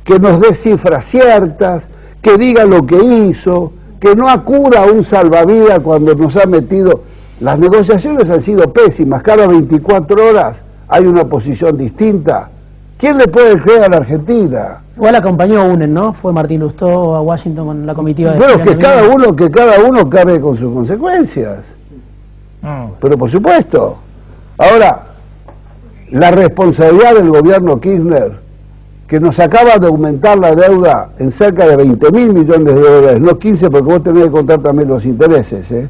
L: Que nos dé cifras ciertas, que diga lo que hizo, que no acuda a un salvavidas cuando nos ha metido. Las negociaciones han sido pésimas, cada 24 horas hay una posición distinta. ¿Quién le puede creer a la Argentina?
J: Igual acompañó UNEN, ¿no? Fue Martín Lustó a Washington con la comitiva de...
L: Bueno, que cada uno cargue con sus consecuencias. Pero por supuesto. Ahora, la responsabilidad del gobierno Kirchner, que nos acaba de aumentar la deuda en cerca de 20.000 millones de dólares, no 15, porque vos tenés que contar también los intereses, ¿eh?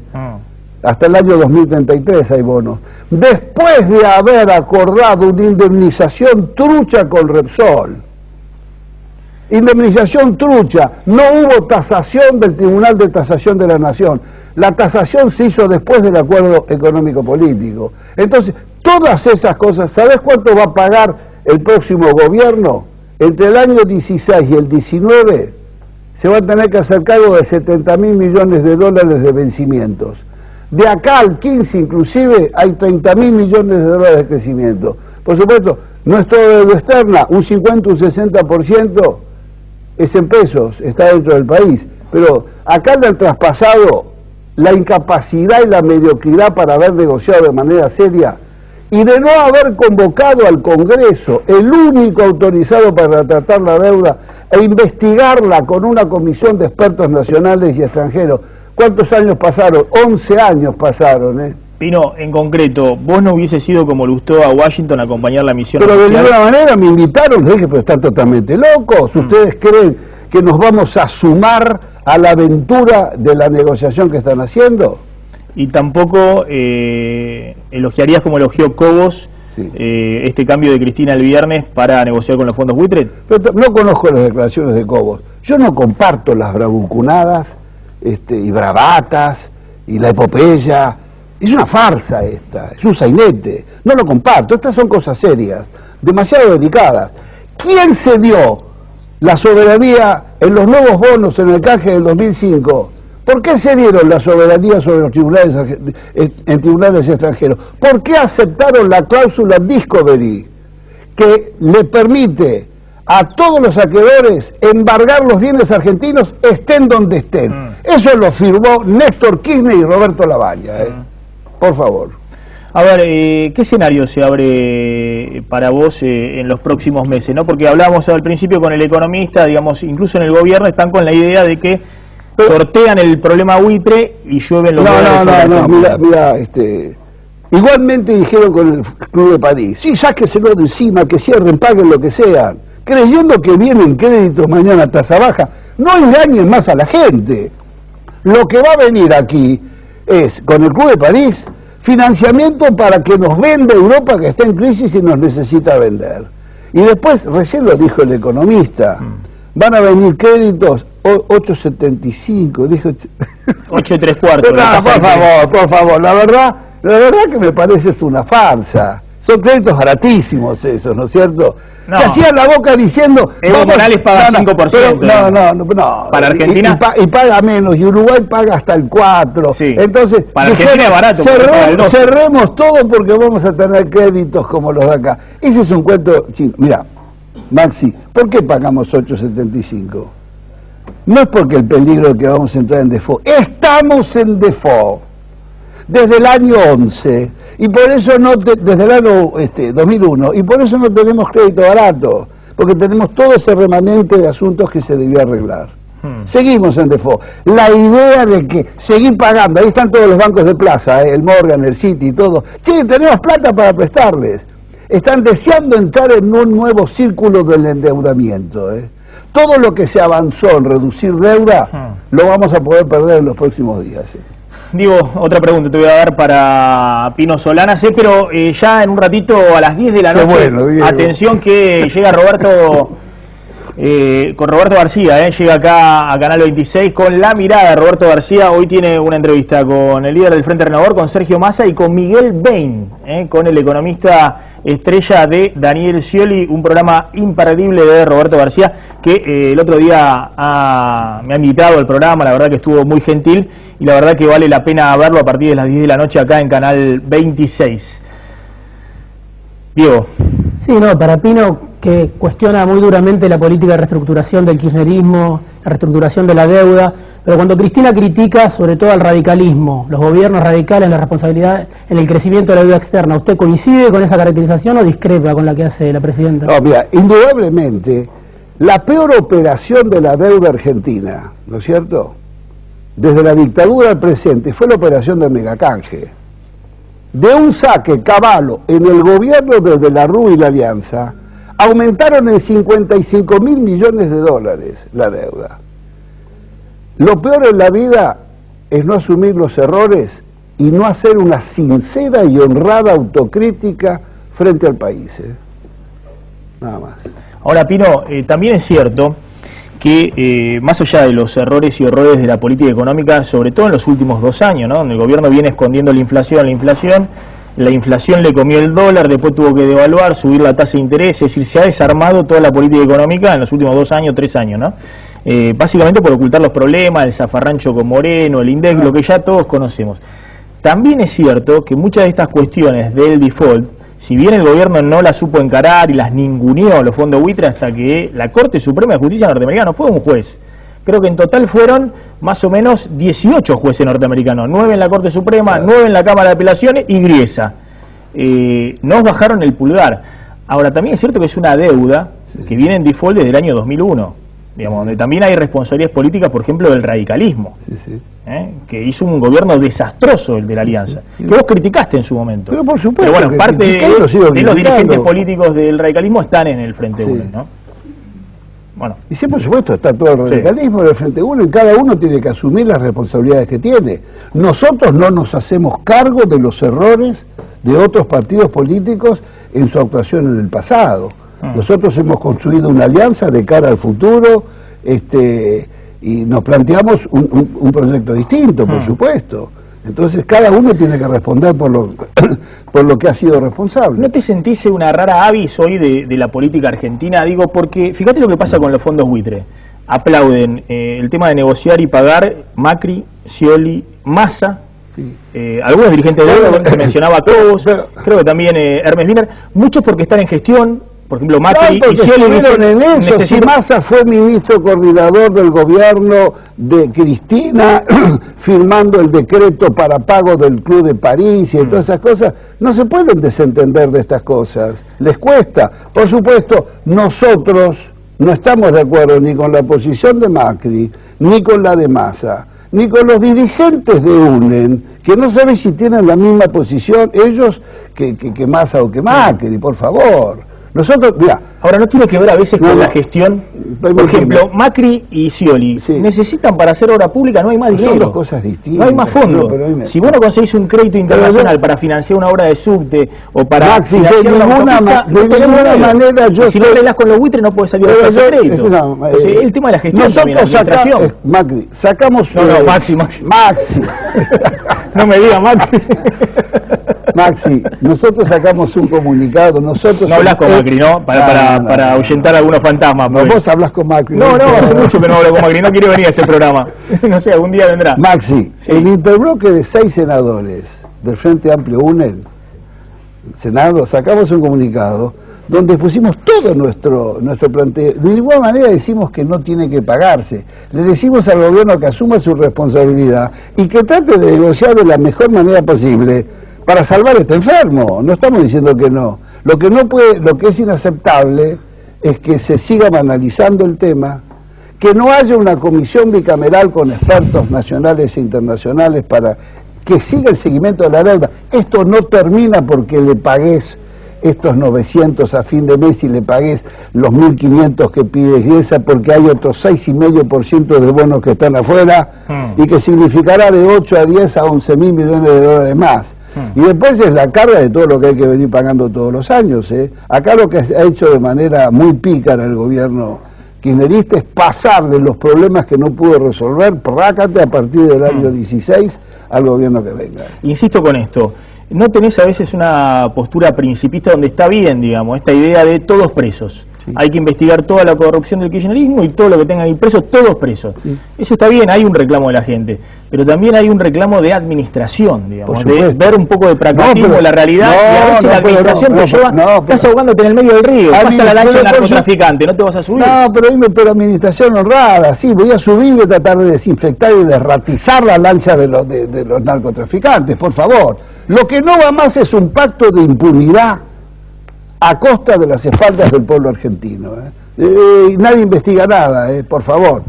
L: Hasta el año 2033 hay bonos. Después de haber acordado una indemnización trucha con Repsol. Indemnización trucha. No hubo tasación del Tribunal de Tasación de la Nación. La tasación se hizo después del acuerdo económico-político. Entonces, todas esas cosas, ¿sabés cuánto va a pagar el próximo gobierno? Entre el año 16 y el 19 se va a tener que hacer cargo de 70.000 millones de dólares de vencimientos. De acá al 15 inclusive hay 30.000 millones de dólares de crecimiento. Por supuesto, nuestra deuda externa, un 50, un 60% es en pesos, está dentro del país. Pero acá le han traspasado la incapacidad y la mediocridad para haber negociado de manera seria y de no haber convocado al Congreso, el único autorizado para tratar la deuda e investigarla con una comisión de expertos nacionales y extranjeros. ¿Cuántos años pasaron? 11 años pasaron,
A: Pino, en concreto, vos no hubiese sido como Lustó a Washington a acompañar la misión
L: Pero
A: oficial.
L: de ninguna manera me invitaron, dije, pero están totalmente locos. ¿Ustedes creen que nos vamos a sumar a la aventura de la negociación que están haciendo?
A: Y tampoco elogiarías como elogió Cobos este cambio de Cristina el viernes para negociar con los fondos buitre.
L: Pero no conozco las declaraciones de Cobos. Yo no comparto las bravucunadas y bravatas y la epopeya. Es una farsa esta, es un sainete. No lo comparto, estas son cosas serias, demasiado delicadas. ¿Quién se dio la soberanía en los nuevos bonos en el canje del 2005? ¿Por qué se dieron la soberanía sobre los tribunales en tribunales extranjeros? ¿Por qué aceptaron la cláusula Discovery que le permite a todos los acreedores embargar los bienes argentinos estén donde estén? Eso lo firmó Néstor Kirchner y Roberto Lavagna. Por favor.
A: A ver, ¿qué escenario se abre para vos en los próximos meses? ¿No? Porque hablábamos al principio con el economista, digamos, incluso en el gobierno están con la idea de que sortean el problema buitre y llueven los dólares.
L: No, mira, igualmente dijeron con el Club de París, sí, sáquenselo de encima, que cierren, paguen lo que sean, creyendo que vienen créditos mañana a tasa baja. No engañen más a la gente. Lo que va a venir aquí es, con el Club de París, financiamiento para que nos venda Europa, que está en crisis y nos necesita vender. Y después, recién lo dijo el economista, van a venir créditos 8.75, dijo
A: 8 3/4.
L: Por favor, la verdad que me parece esto una farsa. Son créditos baratísimos esos, ¿no es cierto?
A: No.
L: Se hacían la boca diciendo...
A: Evo Morales paga 5%.
L: No.
A: Para Argentina...
L: Y paga menos, y Uruguay paga hasta el 4%.
A: Sí.
L: Entonces,
A: para Argentina es barato.
L: Cerremos todo porque vamos a tener créditos como los de acá. Ese es un cuento chino. Mira, Maxi, ¿por qué pagamos 8.75? No es porque el peligro de que vamos a entrar en default. Estamos en default desde el año 11 y por eso desde el año 2001 y por eso no tenemos crédito barato, porque tenemos todo ese remanente de asuntos que se debió arreglar. Seguimos en default. La idea de que seguir pagando, ahí están todos los bancos de plaza, el Morgan, el Citi y todo. Sí, tenemos plata para prestarles. Están deseando entrar en un nuevo círculo del endeudamiento. Todo lo que se avanzó en reducir deuda lo vamos a poder perder en los próximos días.
A: Digo, otra pregunta te voy a dar para Pino Solana, pero ya en un ratito a las 10 de la noche, bueno, atención que llega Roberto con Roberto García, llega acá a Canal 26 con La Mirada. Roberto García hoy tiene una entrevista con el líder del Frente Renovador, con Sergio Massa y con Miguel Bain, con el economista estrella de Daniel Scioli, un programa imperdible de Roberto García que el otro día me ha invitado al programa, la verdad que estuvo muy gentil y la verdad que vale la pena verlo a partir de las 10 de la noche acá en Canal 26. Diego.
J: Sí, no, para Pino, que cuestiona muy duramente la política de reestructuración del kirchnerismo, la reestructuración de la deuda, pero cuando Cristina critica sobre todo al radicalismo, los gobiernos radicales, la responsabilidad en el crecimiento de la deuda externa, ¿usted coincide con esa caracterización o discrepa con la que hace la presidenta?
L: No, mira, indudablemente, la peor operación de la deuda argentina, ¿no es cierto?, desde la dictadura al presente, fue la operación del megacanje. De un saque Cavallo en el gobierno desde la Rúa y la Alianza, aumentaron en 55.000 millones de dólares la deuda. Lo peor en la vida es no asumir los errores y no hacer una sincera y honrada autocrítica frente al país. Nada más.
A: Ahora, Pino, también es cierto que más allá de los errores y horrores de la política económica, sobre todo en los últimos 2 años, ¿no?, donde el gobierno viene escondiendo la inflación le comió el dólar, después tuvo que devaluar, subir la tasa de interés, es decir, se ha desarmado toda la política económica en los últimos 2 años, 3 años, ¿no? Básicamente por ocultar los problemas, el zafarrancho con Moreno, el INDEC, lo que ya todos conocemos. También es cierto que muchas de estas cuestiones del default, si bien el gobierno no las supo encarar y las ninguneó los fondos buitre hasta que la Corte Suprema de Justicia norteamericana, no fue un juez, Creo que en total fueron más o menos 18 jueces norteamericanos, 9 en la Corte Suprema, 9 en la Cámara de Apelaciones y Griesa. Nos bajaron el pulgar. Ahora, también es cierto que es una deuda que viene en default desde el año 2001, digamos, donde también hay responsabilidades políticas, por ejemplo, del radicalismo, que hizo un gobierno desastroso el de la Alianza, que vos criticaste en su momento.
L: Pero por supuesto,
A: pero bueno, parte de los dirigentes
L: políticos
A: políticos del radicalismo están en el Frente UNED, ¿no? Bueno.
L: Y sí, por supuesto, está todo el radicalismo en el Frente UNED, y cada uno tiene que asumir las responsabilidades que tiene. Nosotros no nos hacemos cargo de los errores de otros partidos políticos en su actuación en el pasado. Nosotros hemos construido una alianza de cara al futuro, y nos planteamos un proyecto distinto, por supuesto. Entonces cada uno tiene que responder por lo que ha sido responsable.
A: ¿No te sentís una rara avis hoy de la política argentina? Digo, porque fíjate lo que pasa con los fondos buitre. Aplauden el tema de negociar y pagar Macri, Scioli, Massa, algunos dirigentes de gobierno, se mencionaba a todos, creo que también Hermes Wiener, muchos porque están en gestión. Por ejemplo, Macri y Scioli
L: estuvieron en eso. Si Massa fue ministro coordinador del gobierno de Cristina, firmando el decreto para pago del Club de París y todas esas cosas, no se pueden desentender de estas cosas. Les cuesta. Por supuesto, nosotros no estamos de acuerdo ni con la posición de Macri, ni con la de Massa, ni con los dirigentes de UNED, que no saben si tienen la misma posición ellos que Massa o que Macri, por favor. Nosotros, mirá,
A: ahora no tiene que ver a veces con la gestión. Por ejemplo, Macri y Scioli necesitan para hacer obra pública, no hay más dinero.
L: Son dos cosas distintas.
A: No hay más fondos. Si vos no conseguís un crédito internacional para financiar una obra de subte o para
L: Maxi, de ninguna manera yo
A: si no arreglás con los buitres no podés salir a ese crédito. Entonces, el tema de la gestión también, la administración.
L: Macri, sacamos...
A: No, Maxi. No me diga Macri.
L: Maxi, nosotros sacamos un comunicado, nosotros...
A: No hablas con Macri, ¿no? Para ahuyentar algunos fantasmas.
L: No, vos hablas con Macri.
A: No, hace mucho que no hablo con Macri, no quiere venir a este programa. No sé, algún día vendrá.
L: Maxi, el interbloque de 6 senadores del Frente Amplio UNED, Senado, sacamos un comunicado donde pusimos todo nuestro planteo. De ninguna manera decimos que no tiene que pagarse. Le decimos al gobierno que asuma su responsabilidad y que trate de negociar de la mejor manera posible para salvar a este enfermo. No estamos diciendo que no. Lo que es inaceptable es que se siga banalizando el tema, que no haya una comisión bicameral con expertos nacionales e internacionales para que siga el seguimiento de la deuda. Esto no termina porque le pagues estos 900 a fin de mes y le pagues los 1.500 que pide Griesa, porque hay otros 6,5% de bonos que están afuera y que significará de 8 a 10 a 11.000 millones de dólares más. Y después es la carga de todo lo que hay que venir pagando todos los años. Acá lo que ha hecho de manera muy pícara el gobierno kirchnerista es pasarle los problemas que no pudo resolver, prácate a partir del año 16 al gobierno que venga.
A: Insisto con esto, ¿no tenés a veces una postura principista donde está bien, digamos, esta idea de todos presos? Hay que investigar toda la corrupción del kirchnerismo y todo lo que tengan ahí presos, todos presos. Eso está bien, hay un reclamo de la gente, pero también hay un reclamo de administración, digamos, de ver un poco de pragmatismo la realidad y a veces la administración te lleva, estás ahogándote en el medio del río, pasa la lancha del narcotraficante, no te vas a subir.
L: No, pero administración honrada, sí, voy a subir y voy a tratar de desinfectar y de ratizar la lancha de los narcotraficantes, por favor. Lo que no va más es un pacto de impunidad a costa de las espaldas del pueblo argentino. Y nadie investiga nada, por favor.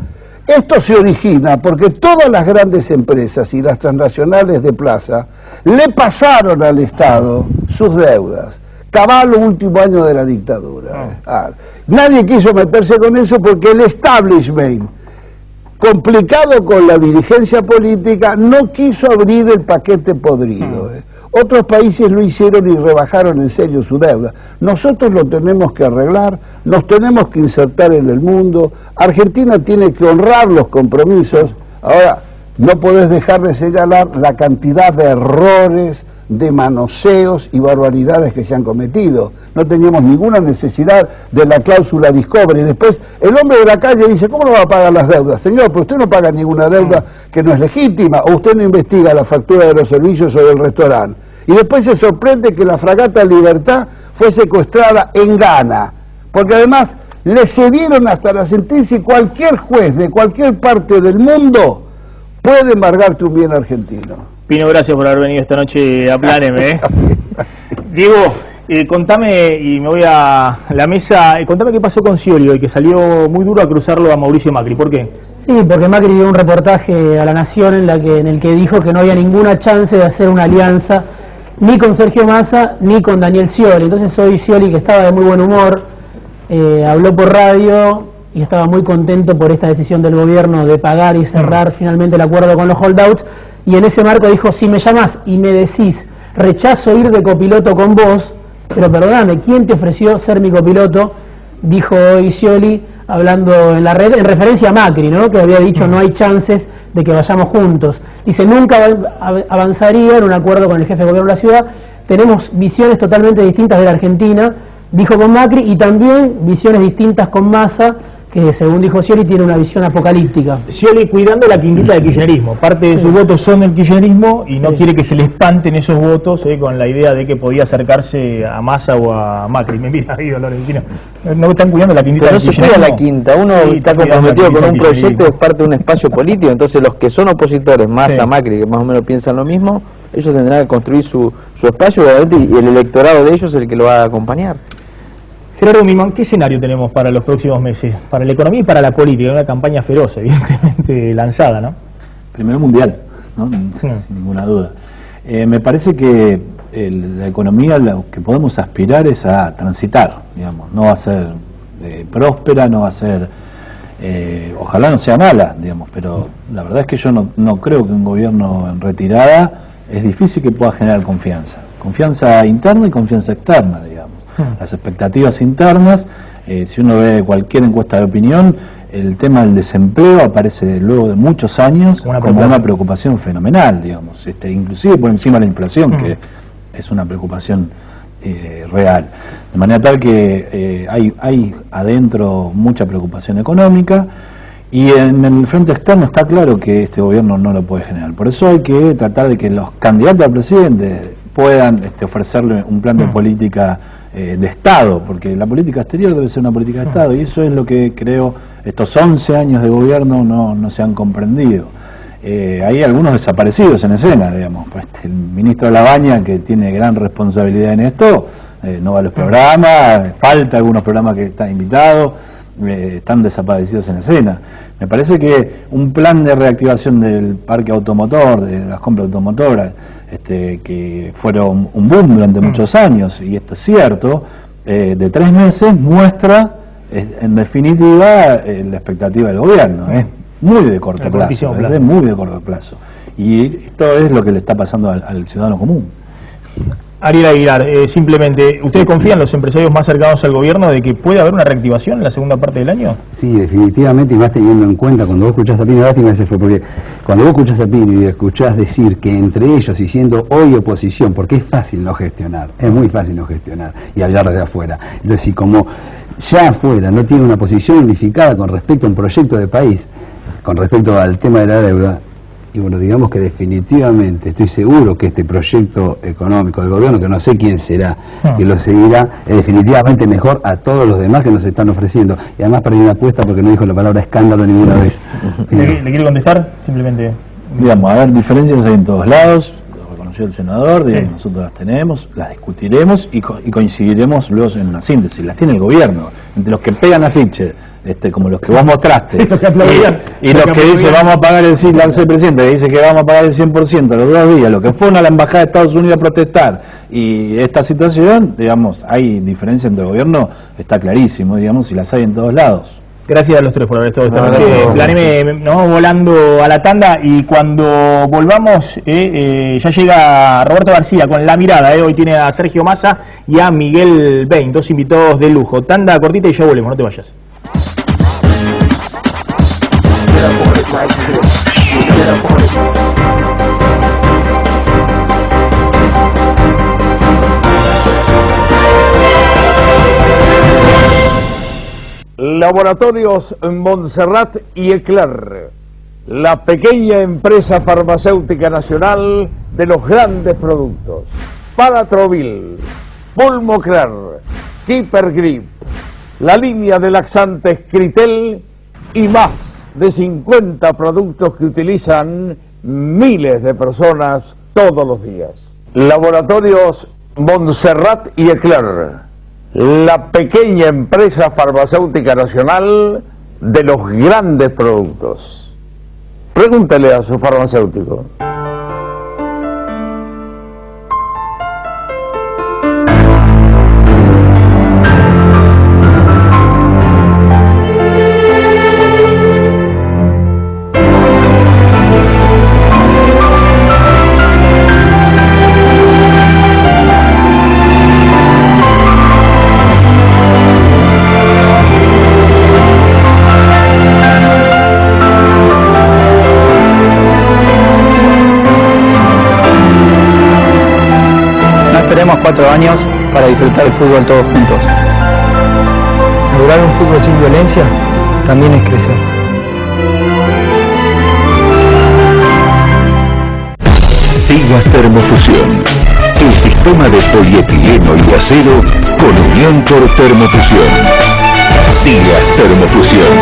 L: Esto se origina porque todas las grandes empresas y las transnacionales de plaza le pasaron al Estado sus deudas. Caballo, último año de la dictadura. Nadie quiso meterse con eso porque el establishment, complicado con la dirigencia política, no quiso abrir el paquete podrido. Otros países lo hicieron y rebajaron en serio su deuda. Nosotros lo tenemos que arreglar, nos tenemos que insertar en el mundo. Argentina tiene que honrar los compromisos. Ahora, no podés dejar de señalar la cantidad de errores, de manoseos y barbaridades que se han cometido. No teníamos ninguna necesidad de la cláusula Discovery. Después, el hombre de la calle dice, ¿cómo no va a pagar las deudas? Señor, pero usted no paga ninguna deuda que no es legítima, o usted no investiga la factura de los servicios o del restaurante. Y después se sorprende que la fragata Libertad fue secuestrada en Ghana, porque además le cedieron hasta la sentencia y cualquier juez de cualquier parte del mundo puede embargarte un bien argentino.
A: Pino, gracias por haber venido esta noche a Planeme. Diego, contame, y me voy a la mesa, contame qué pasó con Scioli hoy, que salió muy duro a cruzarlo a Mauricio Macri. ¿Por qué?
J: Sí, porque Macri dio un reportaje a La Nación en el que dijo que no había ninguna chance de hacer una alianza ni con Sergio Massa ni con Daniel Scioli. Entonces hoy Scioli, que estaba de muy buen humor, habló por radio y estaba muy contento por esta decisión del gobierno de pagar y cerrar finalmente el acuerdo con los holdouts, y en ese marco dijo: si me llamás y me decís rechazo ir de copiloto con vos, pero perdóname, ¿quién te ofreció ser mi copiloto? Dijo hoy Scioli, hablando en la red, en referencia a Macri, ¿no?, que había dicho no hay chances de que vayamos juntos. Dice, nunca avanzaría en un acuerdo con el jefe de gobierno de la ciudad, tenemos visiones totalmente distintas de la Argentina, dijo con Macri, y también visiones distintas con Massa, que según dijo Scioli tiene una visión apocalíptica.
A: Scioli cuidando la quintita del kirchnerismo, parte de sus votos son del kirchnerismo y no quiere que se le espanten esos votos con la idea de que podía acercarse a Massa o a Macri. Me mira ahí, Lorenzino, no están cuidando la quintita
G: pero
A: del
G: no se
A: kirchnerismo.
G: cuida la quinta, uno está comprometido con un proyecto, es parte de un espacio político, entonces los que son opositores, Massa, Macri, que más o menos piensan lo mismo, ellos tendrán que construir su espacio, obviamente, y el electorado de ellos es el que lo va a acompañar.
A: Gerardo Mimón, ¿qué escenario tenemos para los próximos meses? Para la economía y para la política, una campaña feroz, evidentemente lanzada, ¿no?
H: Primero mundial, ¿no? Sin ninguna duda. Me parece que la economía, lo que podemos aspirar es a transitar, digamos, no va a ser próspera, no va a ser, ojalá no sea mala, digamos, pero la verdad es que yo no creo que un gobierno en retirada es difícil que pueda generar confianza interna y confianza externa, digamos. Las expectativas internas, si uno ve cualquier encuesta de opinión, el tema del desempleo aparece luego de muchos años como una preocupación fenomenal, digamos, inclusive por encima de la inflación, que es una preocupación real. De manera tal que hay adentro mucha preocupación económica, y en el frente externo está claro que este gobierno no lo puede generar. Por eso hay que tratar de que los candidatos a presidente puedan ofrecerle un plan de política de Estado, porque la política exterior debe ser una política de Estado, y eso es lo que creo estos 11 años de gobierno no se han comprendido. Hay algunos desaparecidos en escena, digamos, el ministro de la Baña, que tiene gran responsabilidad en esto, no va a los programas, falta algunos programas que están invitados, están desaparecidos en escena. Me parece que un plan de reactivación del parque automotor, de las compras automotoras, que fueron un boom durante muchos años, y esto es cierto, de 3 meses muestra, en definitiva, la expectativa del gobierno. Es muy de corto plazo, es muy de corto plazo. Y esto es lo que le está pasando al ciudadano común.
A: Ariel Aguilar, simplemente, ¿ustedes confían, los empresarios más cercanos al gobierno, de que puede haber una reactivación en la segunda parte del año?
I: Sí, definitivamente, y más teniendo en cuenta, cuando vos escuchás a Pino, lástima se fue, porque cuando vos escuchás a Pino y escuchás decir que entre ellos, y siendo hoy oposición, porque es fácil no gestionar, es muy fácil no gestionar y hablar desde afuera. Entonces, si como ya afuera no tiene una posición unificada con respecto a un proyecto de país, con respecto al tema de la deuda, y bueno, digamos que definitivamente estoy seguro que este proyecto económico del gobierno, que no sé quién será, que lo seguirá, es definitivamente mejor a todos los demás que nos están ofreciendo. Y además perdí una apuesta porque no dijo la palabra escándalo ninguna vez.
A: ¿Le quiere contestar? Simplemente.
H: Digamos, a ver, diferencias hay en todos lados, lo reconoció el senador, digamos, nosotros las tenemos, las discutiremos y coincidiremos luego en una síntesis. Las tiene el gobierno, entre los que pegan afiche, como los que vos mostraste, y los que dicen vamos a pagar el 100%, la vicepresidenta que dice que vamos a pagar el 100% los 2 días, los que fueron a la embajada de Estados Unidos a protestar, y esta situación, digamos, hay diferencia entre el gobierno, está clarísimo, digamos, y las hay en todos lados.
A: Gracias a los tres por haber estado esta noche. Planeme, nos vamos volando a la tanda, y cuando volvamos ya llega Roberto García con La Mirada. Hoy tiene a Sergio Massa y a Miguel Bain, 2 invitados de lujo. Tanda cortita y ya volvemos, no te vayas.
L: Laboratorios Montserrat y Eclair, la pequeña empresa farmacéutica nacional de los grandes productos. Palatrovil, Pulmoclar, Keeper Grip,
M: la línea de laxantes Critel y más de 50 productos que utilizan miles de personas todos los días. Laboratorios Montserrat y Eclair, la pequeña empresa farmacéutica nacional de los grandes productos. Pregúntele a su farmacéutico.
N: Esperemos 4 años para disfrutar el fútbol todos juntos. Lograr un fútbol sin violencia también es crecer.
O: Sigas Termofusión, el sistema de polietileno y acero con unión por termofusión. Sigas Termofusión,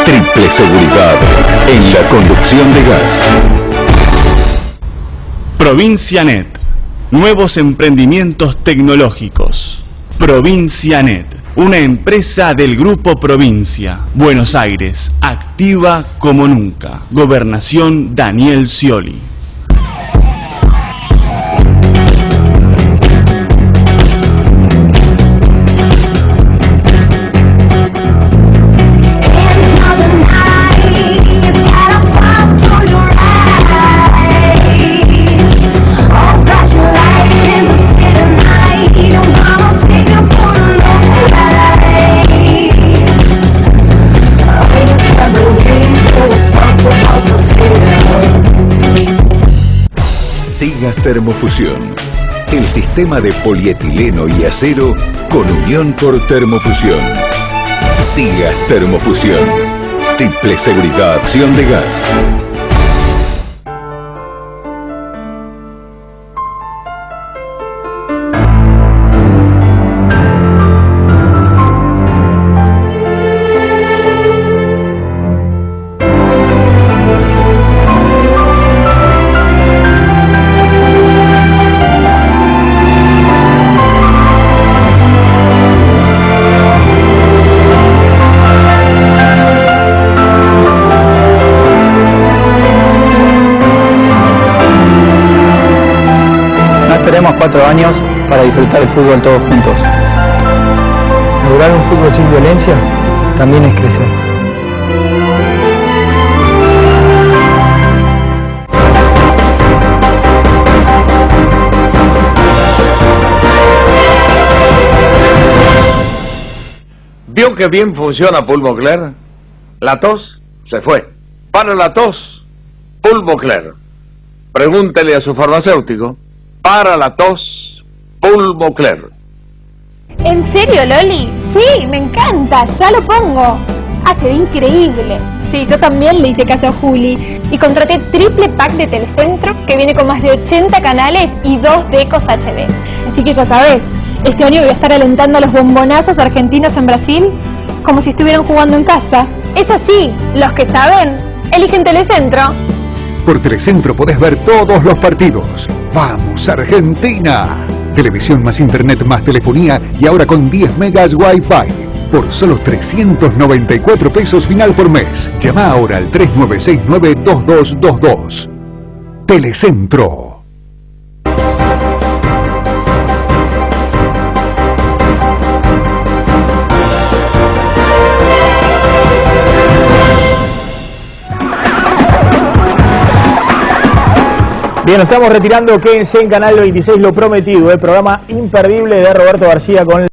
O: triple seguridad en la conducción de gas.
P: Provincianet, nuevos emprendimientos tecnológicos. Provincianet, una empresa del Grupo Provincia. Buenos Aires, activa como nunca. Gobernación Daniel Scioli.
O: Sigas Termofusión, el sistema de polietileno y acero con unión por termofusión. Sigas Termofusión, triple seguridad, acción de gas.
N: Esperemos 4 años para disfrutar el fútbol todos juntos. Lograr un fútbol sin violencia también es crecer.
M: ¿Vio que bien funciona Pulmocler? La tos se fue. Para la tos, Pulmocler. Pregúntele a su farmacéutico. Para la tos, Pulmocler.
Q: ¿En serio, Loli? Sí, me encanta, ya lo pongo. Ah, se ve increíble. Sí, yo también le hice caso a Juli y contraté triple pack de Telecentro que viene con más de 80 canales y 2 decos HD. Así que ya sabes, este año voy a estar alentando a los bombonazos argentinos en Brasil como si estuvieran jugando en casa. Eso sí, los que saben, eligen Telecentro.
R: Por Telecentro podés ver todos los partidos. ¡Vamos, Argentina! Televisión más internet más telefonía y ahora con 10 megas Wi-Fi. Por solo 394 pesos final por mes. Llama ahora al 3969-2222. Telecentro.
A: Bien, nos estamos retirando, quédense en Canal 26, lo prometido, el programa imperdible de Roberto García con